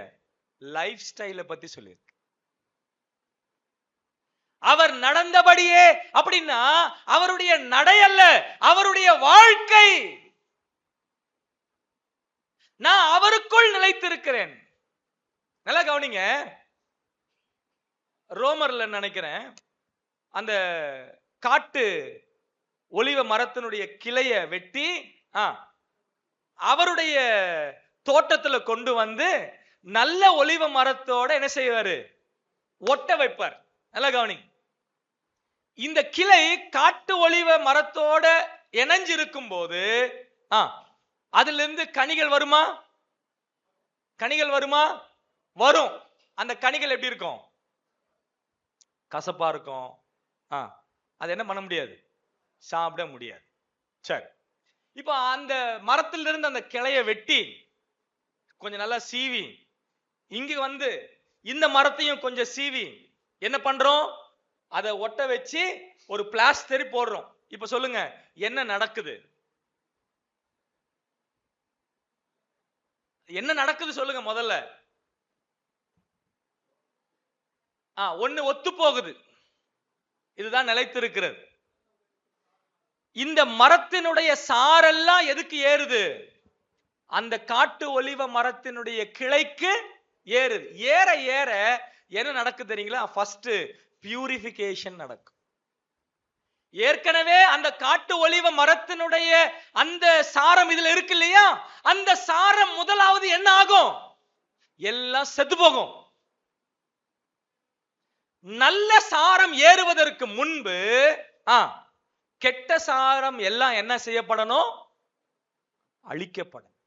லைஃப் ஸ்டைல பத்தி சொல்லியிருக்கு. அவர் நடந்தபடியே அப்படின்னா அவருடைய நடை அல்ல, அவருடைய வாழ்க்கை. நான் அவருக்குள் நிலைத்திருக்கிறேன். நல்லா கவனிங்க. ரோமர்ல நினைக்கிறேன், அந்த காட்டு ஒலிவ மரத்தினுடைய கிளைய வெட்டி அவருடைய தோட்டத்துல கொண்டு வந்து நல்ல ஒலிவ மரத்தோட என்ன செய்வாரு? ஒட்ட வைப்பார். நல்லா கவனிங்க. இந்த கிளை காட்டு ஒலிவ மரத்தோட இணைஞ்சிருக்கும் போது அதுல இருந்து கனிகள் வருமா? வரும். அந்த கனிகள் எப்படி இருக்கும்? கசப்பா இருக்கும். அது என்ன பண்ண முடியாது? சாப்பிட முடியாது. சரி, இப்ப அந்த மரத்திலிருந்து அந்த கிளைய வெட்டி கொஞ்சம் நல்லா சீவி இங்க வந்து இந்த மரத்தையும் கொஞ்சம் சீவி என்ன பண்றோம்? அதை ஒட்ட வச்சு ஒரு பிளாஸ்டர் போடுறோம். இப்ப சொல்லுங்க, என்ன நடக்குது? சொல்லுங்க முதல்ல. ஒண்ணு ஒத்து போகுது. இதுதான் நிலைத்திருக்கிறது. இந்த மரத்தினுடைய சாரெல்லாம் எதுக்கு ஏறுது? அந்த காட்டு ஒலிவ மரத்தினுடைய கிளைக்கு ஏறுது. ஏற ஏற என்ன நடக்குது தெரியுங்களா? ஃபர்ஸ்ட் பியூரிஃபிகேஷன் நடக்கும். ஏற்கனவே அந்த காட்டு ஒலிவ மரத்தினுடைய அந்த சாரம் இதுல இருக்கு இல்லையா? அந்த சாரம் முதலாவது என்ன ஆகும்? எல்லாம் செத்து போகும். நல்ல சாரம் ஏறுவதற்கு முன்பு கெட்ட சாரம் எல்லாம் என்ன செய்யப்படணும்? அழிக்கப்படும்.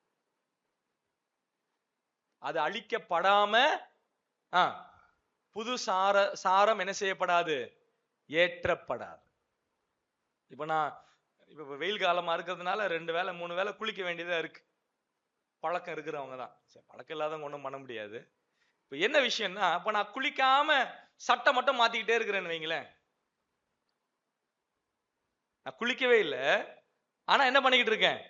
அது அழிக்கப்படாம புது சாரம் என்ன செய்யப்படாது? ஏற்றப்படாது. இப்ப வெயில் காலமா இருக்கிறதுனால 2 வேளை 3 வேளை குளிக்க வேண்டியதா இருக்கு. பழக்கம் இருக்கிறவங்க தான். பழக்கம் இல்லாதவங்க ஒண்ணும் பண்ண முடியாது. இப்ப என்ன விஷயம்னா, இப்ப நான் குளிக்காம சட்டை மட்டும் மாத்திக்கிட்டே இருக்கிறேன்னு வைங்களேன். நான் குளிக்கவே இல்லை, ஆனா என்ன பண்ணிக்கிட்டு இருக்கேன்?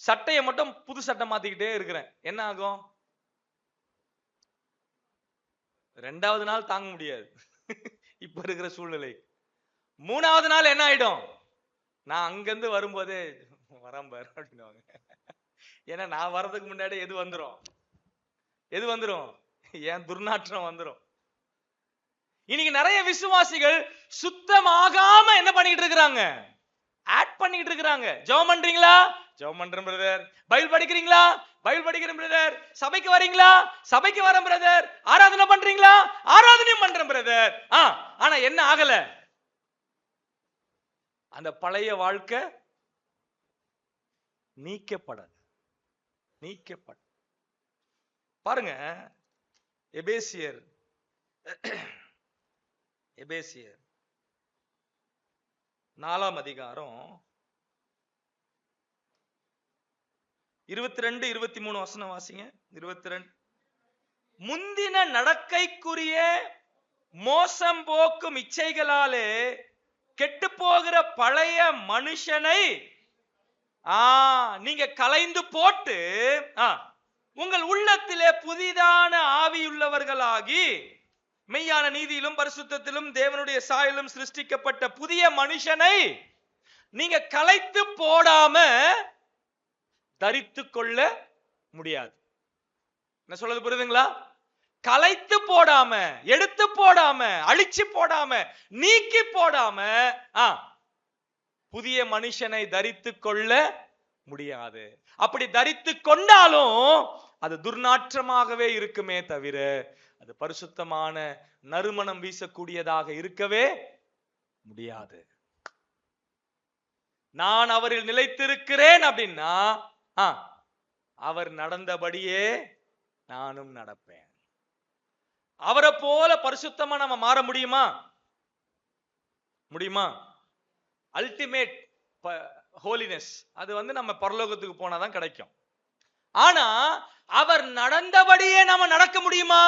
சட்டையை மட்டும் புது சட்டை மாத்திக்கிட்டே இருக்கிறேன். என்ன ஆகும்? 2வது நாள் தாங்க முடியாது இப்ப இருக்கிற சூழ்நிலை. 3வது நாள் என்ன ஆயிடும்? நான் அங்கிருந்து வரும்போதே வரம்பார் அப்படின்னுவாங்க. ஏன்னா நான் வர்றதுக்கு முன்னாடி எது வந்துரும்? ஏன் துர்நாற்றம் வந்துரும். இன்னைக்கு நிறைய விசுவாசிகள் சுத்தமாகாம என்ன பண்ணிட்டு இருக்கிறாங்க? ஆட் பண்ணிட்டு இருக்கிறாங்க. ஜெபம் பண்றீங்களா? ஜெபம் பண்றேன் பிரதர். பைபிள் படிக்கிறீங்களா? பைபிள் படிக்கிறேன் பிரதர். சபைக்கு வரீங்களா? சபைக்கு வரேன் பிரதர். ஆராதனை பண்றீங்களா? ஆராதனையும் பண்றேன் பிரதர். ஆனா என்ன ஆகல? அந்த பழைய வாழ்க்கை நீக்கப்படாது. பாருங்க, எபேசியர் 4ஆம் அதிகாரம் 22, 23 வசனம் வாசிங்க. 22. முந்தின நடக்கைக்குரிய மோசம் போக்கும் இச்சைகளாலே கெட்டு போகிற பழைய மனுஷனை நீங்க களைந்து போட்டு உங்கள் உள்ளத்திலே புதிதான ஆவியுள்ளவர்களாகி மெய்யான நீதியிலும் பரிசுத்தத்திலும் தேவனுடைய சாயலும் சிருஷ்டிக்கப்பட்ட புதிய மனுஷனை நீங்க கலைத்து போடாம தரித்து கொள்ள முடியாது. என்ன சொல்றது புரியுதுங்களா? கலைத்து போடாம, எடுத்து போடாம, அழிச்சு போடாம, நீக்கி போடாம புதிய மனுஷனை தரித்து கொள்ள முடியாது. அப்படி தரித்து கொண்டாலும் அது துர்நாற்றமாகவே இருக்குமே தவிர அது பரிசுத்தமான நறுமணம் வீசக்கூடியதாக இருக்கவே முடியாது. நான் அவரில் நிலைத்திருக்கிறேன் அப்படின்னா அவர் நடந்தபடியே நானும் நடப்பேன். அவரை போல பரிசுத்தமா நம்ம மாற முடியுமா? முடியுமா? அல்டிமேட் ஹோலினஸ் அது நம்ம பரலோகத்துக்கு போனாதான் கிடைக்கும். ஆனா அவர் நடந்தபடியே நாம நடக்க முடியுமா?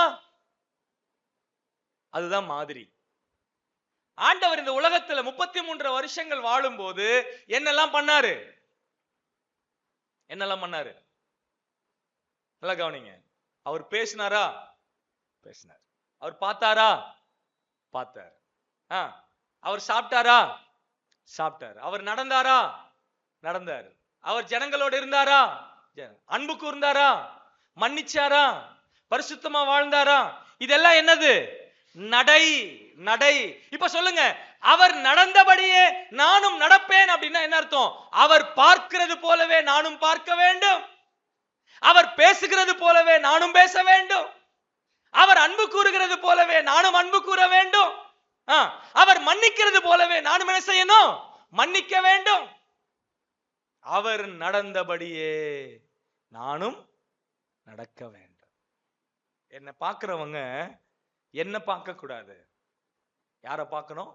அதுதான் மாதிரி. ஆண்டவர் இந்த உலகத்துல 33 வருஷங்கள் வாழும் போது என்னெல்லாம் பண்ணாரு? என்னெல்லாம் பண்ணாரு? நல்லா கவனிங்க. அவர் பேசினாரா? பேசினார். அவர் பார்த்தாரா? பார்த்தார். அவர் சாப்பிட்டாரா? சாப்பிட்டார். அவர் நடந்தாரா? நடந்தார். அவர் ஜனங்களோடு இருந்தாரா? அன்பு கூர்ந்தாரா? மன்னிச்சாரா? பரிசுத்தமா வாழ்ந்தாரா? இதெல்லாம் என்னது? நடை. நடை. இப்ப சொல்லுங்க, அவர் நடந்தபடியே நானும் நடப்பேன் அப்படின்னா என்ன அர்த்தம்? அவர் பார்க்கிறது போலவே நானும் பார்க்க வேண்டும். அவர் பேசுகிறது போலவே நானும் பேச வேண்டும். அவர் அன்பு கூறுகிறது போலவே நானும் அன்பு கூற வேண்டும். அவர் மன்னிக்கிறது போலவே நானும் என்ன செய்யணும்? மன்னிக்க வேண்டும். அவர் நடந்தபடியே நானும் நடக்க வேண்டும். என்ன பார்க்கிறவங்க என்ன பார்க்க கூடாது. யாரை பார்க்கணும்?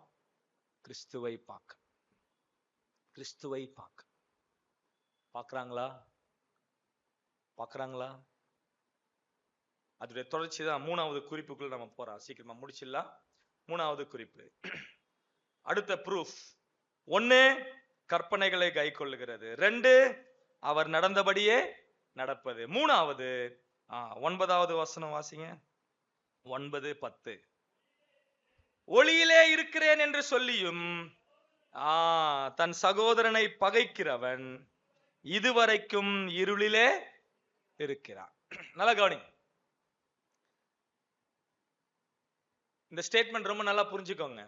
கிறிஸ்துவை பார்க்க. கிறிஸ்துவை பார்க்க. பார்க்கறாங்களா? பார்க்கறாங்களா? அதோட தொடர்ச்சி தான் 3வது குறிப்புக்குள்ள நம்ம போறோம். சீக்கிரமா முடிச்சிடலாம். 3வது குறிப்பு. அடுத்த ப்ரூஃப். 1 கற்பனைகளை கை கொள்ளுகிறது. 2 அவர் நடந்தபடியே நடப்பது. 3வது 9வது வசனம் வாசிங்க. 9:10. ஒளியிலே இருக்கிறேன் என்று சொல்லியும் தன் சகோதரனை பகைக்கிறவன் இதுவரைக்கும் இருளிலே இருக்கிறான். நல்லா கவனி. இந்த ஸ்டேட்மெண்ட் ரொம்ப நல்லா புரிஞ்சுக்கோங்க.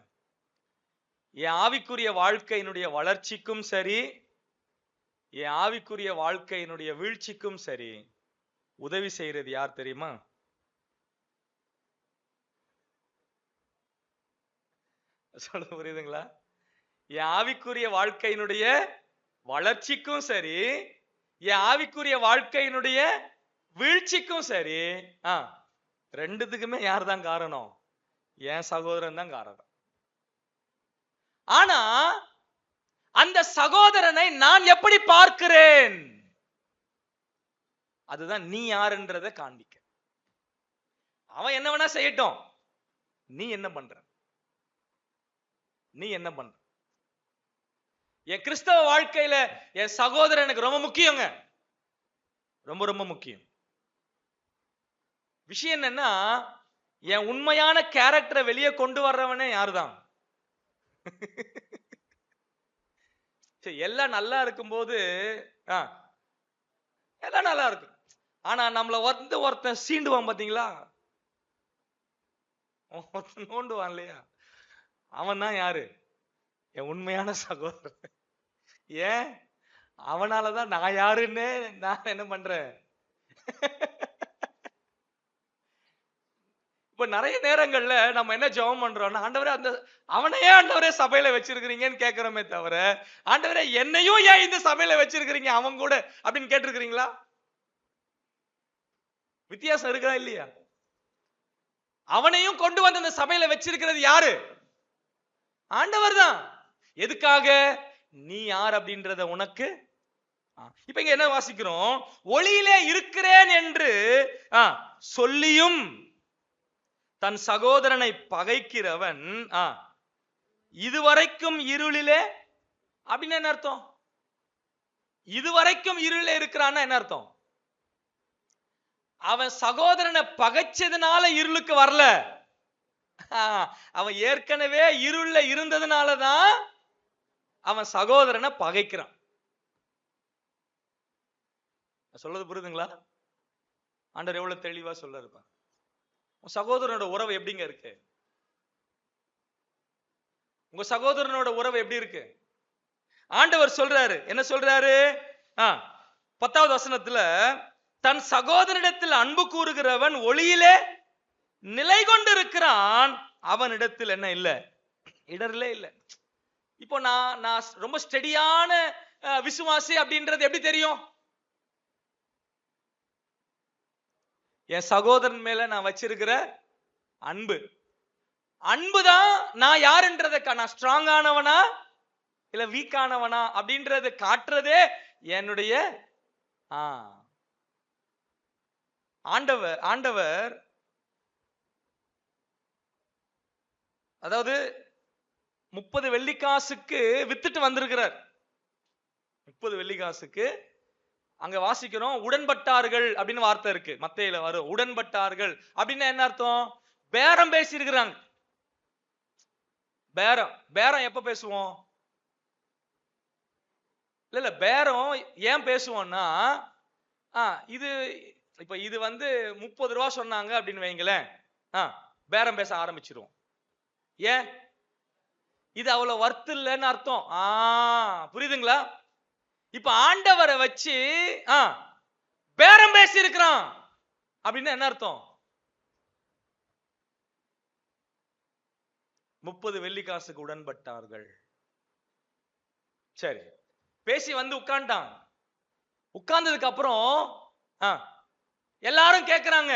என் ஆவிக்குரிய வாழ்க்கையினுடைய வளர்ச்சிக்கும் சரி, என் ஆவிக்குரிய வாழ்க்கையினுடைய வீழ்ச்சிக்கும் சரி உதவி செய்யறது யார் தெரியுமா? சொல்ல புரியுதுங்களா? என் ஆவிக்குரிய வாழ்க்கையினுடைய வளர்ச்சிக்கும் சரி, என் ஆவிக்குரிய வாழ்க்கையினுடைய வீழ்ச்சிக்கும் சரி, ரெண்டுத்துக்குமே யார் தான் காரணம்? என் சகோதரன் தான் காரணம். ஆனா அந்த சகோதரனை நான் எப்படி பார்க்கிறேன், அதுதான் நீ யாருன்றதை காண்பிக்க. அவன் என்ன வேணா செய்யட்டும், நீ என்ன பண்ற? நீ என்ன பண்ற? என் கிறிஸ்தவ வாழ்க்கையில என் சகோதரன் எனக்கு ரொம்ப முக்கியங்க. ரொம்ப ரொம்ப முக்கியம். விஷயம் என்னன்னா, என் உண்மையான கேரக்டரை வெளியே கொண்டு வர்றவனே யாருதான்? எல்லாம் நல்லா இருக்கும்போது எல்லாம் நல்லா இருக்கும். ஆனா நம்மள ஒருத்தன் சீண்டுவான் பாத்தீங்களா? நோண்டுவான் இல்லையா? அவன் தான் யாரு? என் உண்மையான சகோதரன். ஏன்? அவனாலதான் நான் யாருன்னு நான் என்ன பண்றேன். இப்ப நிறைய நேரங்கள்ல நம்ம என்ன ஜெபம் பண்றோம்னா, ஆண்டவரே அந்த அவனையே ஆண்டவரே சபையில வச்சிருக்கிறீங்கன்னு கேட்கிறோமே தவிர, ஆண்டவரே என்னையும் ஏன் இந்த சபையில வச்சிருக்கிறீங்க அவன் கூட அப்படின்னு கேட்டிருக்கிறீங்களா? வித்தியாசம் இருக்கா இல்லையா? அவனையும் கொண்டு வந்து அந்த சபையில வச்சிருக்கிறது யாரு? ஆண்டவர் தான். எதுக்காக? நீ யார் அப்படின்றத உனக்கு. இப்ப இங்க என்ன வாசிக்கிறோம்? ஒளியிலே இருக்கிறேன் என்று சொல்லியும் தன் சகோதரனை பகைக்கிறவன் இதுவரைக்கும் இருளிலே, அப்படின்னு என்ன அர்த்தம்? இதுவரைக்கும் இருளிலே இருக்கிறான்னா என்ன அர்த்தம்? அவன் சகோதரனை பகைச்சதுனால இருளுக்கு வரல. அவன் ஏற்கனவே இருள்ல இருந்ததுனாலதான் அவன் சகோதரனை பகைக்கிறான். சொல்றது புரியுதுங்களா? ஆண்டவர் எவ்வளவு தெளிவா சொல்ல இருப்பான். சகோதரனோட உறவு எப்படிங்க இருக்கு? உங்க சகோதரனோட உறவு எப்படி இருக்கு? ஆண்டவர் சொல்றாரு, என்ன சொல்றாரு? 10வது வசனத்துல, தன் சகோதரனிடத்தில் அன்பு கூறுகிறவன் ஒளியிலே நிலை கொண்டிருக்கிறான், அவனிடத்தில் என்ன இல்ல? இடர்லே இல்ல. இப்போ நான் ரொம்ப ஸ்டெடியான விசுவாசி அப்படின்றது எப்படி தெரியும்? என் சகோதரன் மேல நான் வச்சிருக்கிற அன்பு. அன்புதான் நான் யாருன்றத, நான் ஸ்ட்ராங் ஆனவனா இல்ல வீக் ஆனவனா அப்படின்றத காட்டுறதே என்னுடைய ஆண்டவர். அதாவது 30 வெள்ளிக்காசுக்கு வித்துட்டு வந்திருக்கிறார். 30 வெள்ளிக்காசுக்கு அங்க வாசிக்கிறோம், உடன்பட்டார்கள் அப்படின்னு வார்த்தை இருக்கு, மத்தேயில வரும். உடன்பட்டார்கள் அப்படின்னா என்ன அர்த்தம்? பேரம் பேசி இருக்கிறாங்க. பேரம் எப்ப பேசுவோம்? இல்ல பேரம் ஏன் பேசுவோம்னா, இது இப்ப இது 30 ரூபா சொன்னாங்க அப்படின்னு வைங்களேன், பேரம் பேச ஆரம்பிச்சிருவோம். ஏன்? இது அவ்வளவு வர்த்து இல்லைன்னு அர்த்தம். புரியுதுங்களா? இப்ப ஆண்டவரை வச்சு பேரம் பேசி இருக்கிறான் அப்படின்னா என்ன அர்த்தம்? 30 வெள்ளிக்காசுக்கு உடன்பட்டார்கள். சரி, பேசி உட்கார்ந்துட்டான். உட்கார்ந்ததுக்கு அப்புறம் எல்லாரும் கேட்கிறாங்க,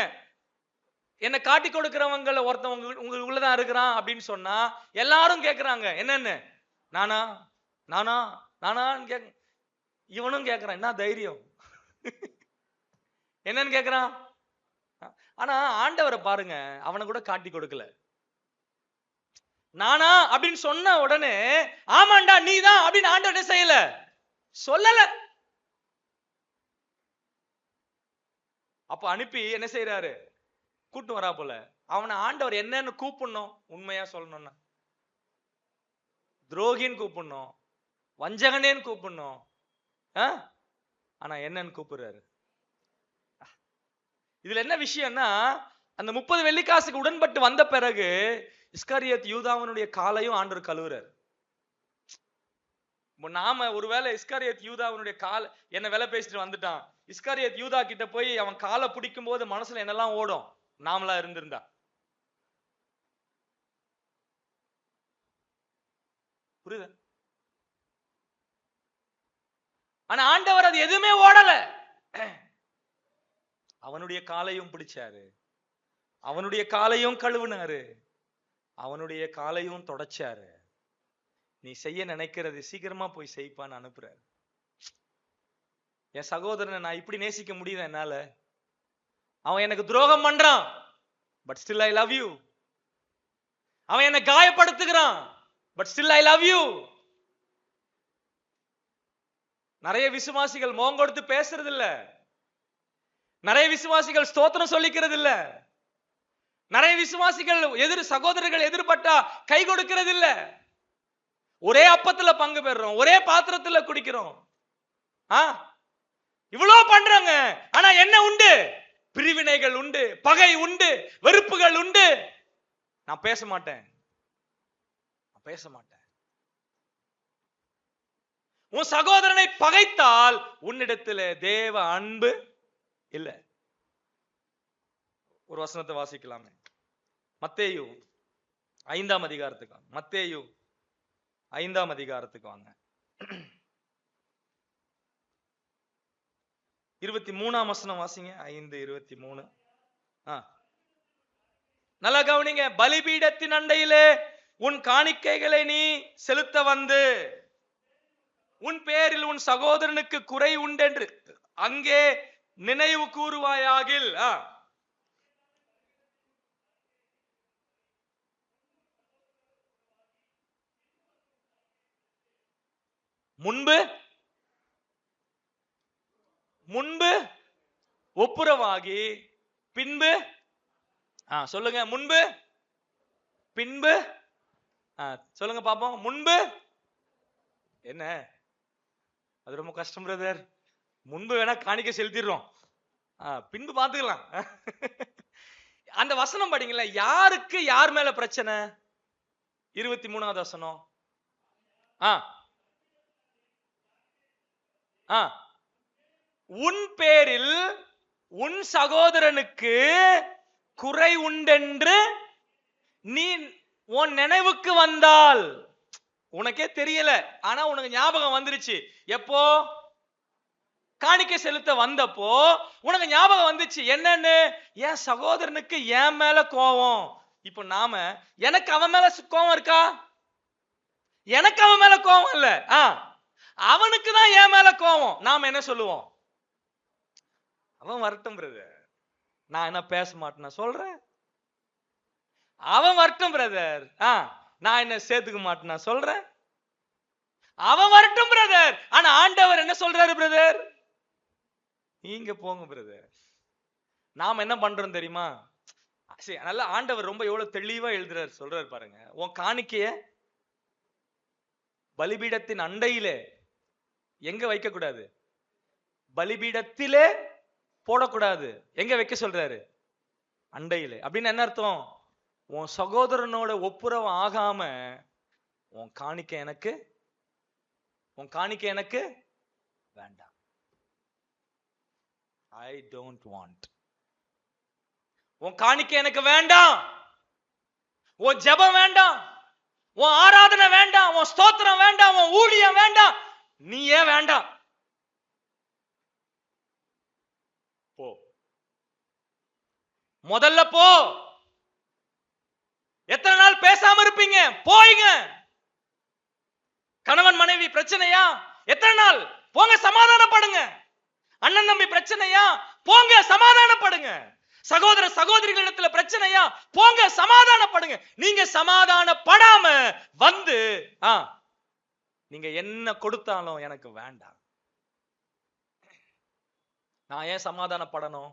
என்ன காட்டி கொடுக்கிறவங்கள ஒருத்தவங்க உங்களுக்குள்ளதான் இருக்கிறான் அப்படின்னு சொன்னா எல்லாரும் கேட்கிறாங்க, என்னன்னு? நானா நானா நானான்னு கேட்க. இவனும் கேட்கிறான், என்ன தைரியம்? என்னன்னு கேட்கிறான். ஆனா ஆண்டவரை பாருங்க, அவனை கூட காட்டி கொடுக்கல. நானா அப்படின்னு சொன்ன உடனே ஆமாண்டா நீதான் அப்படின்னு ஆண்டவர் செய்யல, சொல்லல. அப்ப அனுப்பி என்ன செய்யறாரு? கூட்டு வரா போல. அவனை ஆண்டவர் என்னன்னு கூப்பிடணும்? உண்மையா சொல்லணும்னா துரோகின்னு கூப்பிடணும், வஞ்சகனேன்னு கூப்பிடணும். ஆனா என்னன்னு கூப்பிடுறாரு? இதுல என்ன விஷயம்னா, அந்த 30 வெள்ளிக்காசுக்கு உடன்பட்டு வந்த பிறகு இஸ்காரியத் யூதாவினுடைய காலையும் ஆண்டவர் கழுவுறார். நாம ஒருவேளை இஸ்காரியத் யூதாவினுடைய கால் என்ன வேலை பேசிட்டு வந்துட்டான், இஸ்காரியத் யூதா கிட்ட போய் அவன் காலை பிடிக்கும் போது மனசுல என்னெல்லாம் ஓடும்? நாமளா இருந்திருந்தா புரியுது? ஆனா ஆண்டவர் அது எதுவுமே ஓடல. அவனுடைய காலையும் பிடிச்சாரு, அவனுடைய காலையும் கழுவுனாரு, அவனுடைய காலையும் தொடச்சாரு. நீ செய்ய நினைக்கிறது சீக்கிரமா போய் செய்ப்பான்னு அனுப்புறாரு. என் சகோதரனை நான் இப்படி நேசிக்க முடியுது என்னால? அவன் எனக்கு துரோகம் பண்றான், but still I love you. அவன் என்னை காயப்படுத்துகிறான், but still I love you. நிறைய விசுவாசிகள் முகம் கொடுத்து பேசுறது இல்ல, நிறைய விசுவாசிகள் ஸ்தோத்திரம் சொல்லிக்கிறது இல்ல, நிறைய விசுவாசிகள் சகோதரர்கள் எதிர்பட்டா கை கொடுக்கிறது இல்ல. ஒரே அப்பத்துல பங்கு பெறுறோம், ஒரே பாத்திரத்துல குடிக்கிறோம், இவ்வளவு பண்றாங்க. ஆனா என்ன உண்டு? பிரிவினைகள் உண்டு, பகை உண்டு, வெறுப்புகள் உண்டு. நான் பேச மாட்டேன். உன் சகோதரனை பகைத்தால் உன்னிடத்தில் தேவ அன்பு இல்லை. ஒரு வசனத்தை வாசிக்கலாமே, மத்தேயு 5ஆம் அதிகாரத்துக்கு வாங்க. மத்தேயு 5ஆம் அதிகாரத்துக்கு வாங்க. 23ஆம் வசனம் வாசிங்க. 5:23. நல்லா கவனிங்க. பலிபீடத்தின் அண்டையிலே உன் காணிக்கைகளை நீ செலுத்த வந்து உன் பேரில் உன் சகோதரனுக்கு குறை உண்டென்று அங்கே நினைவு கூறுவாயாகில் முன்பு ஒப்புரவாகி பின்பு சொல்லுங்க, முன்பு பின்பு சொல்லுங்க பாப்போம். முன்பு என்ன? அது ரொம்ப கஷ்டம் பிரதர். முன்பு வேணா காணிக்க செலுத்திடுறோம், பின்பு பாத்துக்கலாம். அந்த வசனம் படிங்களா, யாருக்கு யார் மேல பிரச்சனை? 23வது வசனம். உன் பேரில் உன் சகோதரனுக்கு குறை உண்டென்று நீ உன் நினைவுக்கு வந்தால், உனக்கே தெரியல, ஆனா உனக்கு ஞாபகம் வந்துருச்சு. எப்போ? காணிக்கை செலுத்த வந்தப்போ உனக்கு ஞாபகம் வந்துச்சு. என்னன்னு? என் சகோதரனுக்கு என் மேல கோவம். இப்ப நாம, எனக்கு அவன் மேல கோவம் இருக்கா? எனக்கு அவன் மேல கோவம் இல்ல, அவனுக்கு தான் என் மேல கோவம். நாம என்ன சொல்லுவோம்? அவன் வரட்டும் பிரதர், நான் என்ன பேச மாட்டேன் சொல்றேன். அவன் வரட்டும் பிரதர், நான் என்ன சேர்த்துக்க மாட்டேன் சொல்றேன். அவன் வரட்டும் பிரதர், ஆனா ஆண்டவர் என்ன சொல்றாரு பிரதர்? நீங்க போங்க பிரதர். நாம என்ன பண்றோம் தெரியுமா? சரி, நல்ல ஆண்டவர் ரொம்ப எவ்வளவு தெளிவா எழுதுறாரு, சொல்றாரு பாருங்க. உன் காணிக்கைய பலிபீடத்தின் அண்டையிலே எங்க வைக்க கூடாது? பலிபீடத்திலே போடக்கூடாது. எங்க வைக்க சொல்றாரு? அண்டையிலே. அப்படின்னு என்ன அர்த்தம்? உன் சகோதரனோட ஒப்புரவு ஆகாம உன் காணிக்கை எனக்கு வேண்டாம். I don't want. உன் காணிக்கை எனக்கு வேண்டாம், உன் ஜெபம் வேண்டாம், உன் ஆராதனை வேண்டாம், உன் ஸ்தோத்திரம் வேண்டாம், உன் ஊழியம் வேண்டாம், நீயே வேண்டாம். போ, முதல்ல போ. எத்தனை நாள் பேசாம இருப்பீங்க? போய்ங்க. கணவன் மனைவி பிரச்சனையா? எத்தனை நாள்? போங்க சமாதானப்படுங்க. அண்ணன் தம்பி பிரச்சனையா? போங்க சமாதானப்படுங்க. சகோதர சகோதரிகளிடத்துல பிரச்சனையா? போங்க சமாதானப்படுங்க. நீங்க சமாதானப்படாம வந்து நீங்க என்ன கொடுத்தாலும் எனக்கு வேண்டாம். நான் ஏன் சமாதானப்படணும்?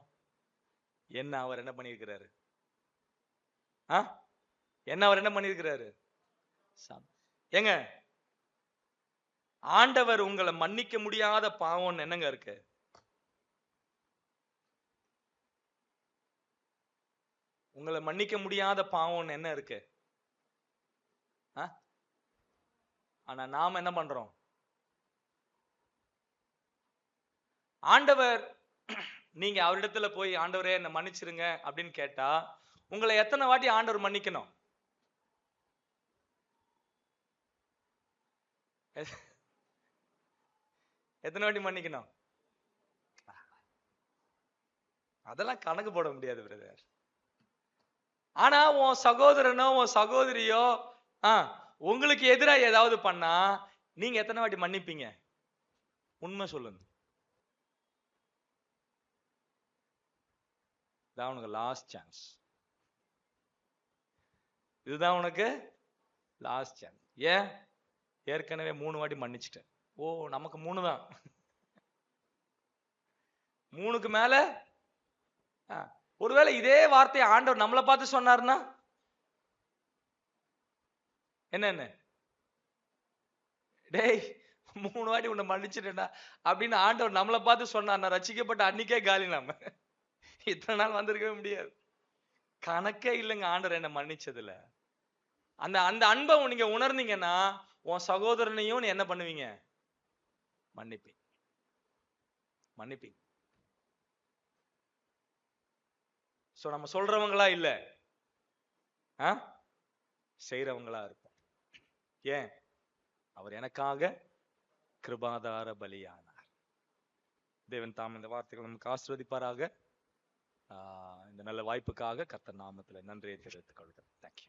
என்ன அவர் என்ன பண்ணியிருக்கிறாரு? அவர் என்ன பண்ணியிருக்கிறாரு? ஏங்க, ஆண்டவர் உங்களை மன்னிக்க முடியாத பாவம் என்னங்க இருக்கு? உங்களை மன்னிக்க முடியாத பாவம் என்ன இருக்கு? ஆனா நாம என்ன பண்றோம்? ஆண்டவர், நீங்க அவரிடத்துல போய் ஆண்டவரே என்ன மன்னிச்சிருங்க அப்படின்னு கேட்டா, உங்களை எத்தனை வாட்டி ஆண்டவர் மன்னிக்கணும்? எத்தனை வாட்டி மன்னிக்கணும்? அதெல்லாம் கணக்கு போட முடியாது பிரதர். ஆனா உன் சகோதரனோ உன் சகோதரியோ உங்களுக்கு எதிராக ஏதாவது பண்ணா நீங்க எத்தனை வாட்டி மன்னிப்பீங்க? உண்மை சொல்லுங்க. இதான் உனக்கு லாஸ்ட் சான்ஸ். இதுதான் உனக்கு லாஸ்ட் சான்ஸ். ஏன்? ஏற்கனவே 3 வாட்டி மன்னிச்சிட்டேன். ஓ, நமக்கு 3 தான். 3க்கு மேல ஒருவேளை இதே வார்த்தையை ஆண்டவர் நம்மளை பார்த்து சொன்னார்னா என்ன? டேய் 3 வாட்டி உன்னை மன்னிச்சிட்டேன்டா அப்படின்னு ஆண்டவர் நம்மளை பார்த்து சொன்னார்னா ரட்சிக்கப்பட்ட அன்னைக்கே காலி. நாம இத்தனை நாள் வந்திருக்கவே முடியாது. கணக்கே இல்லைங்க ஆண்டவர் என்ன மன்னிச்சதுல. அந்த அந்த அன்பை நீங்க உணர்ந்தீங்கன்னா உன் சகோதரனையும் நீ என்ன பண்ணுவீங்க? மன்னிப்பீங்க. சோ நம்ம சொல்றவங்களா இல்ல, செய்யறவங்களா இருப்போம். ஏன்? அவர் எனக்காக கிருபாதார பலியானார். தேவன் தாம் இந்த வார்த்தைகளை நமக்கு ஆசீர்வதிப்பாராக. இந்த நல்ல வாய்ப்புக்காக கர்த்தர் நாமத்தில் நன்றியை தெரிவித்துக் கொள்கிறேன். தேங்க்யூ.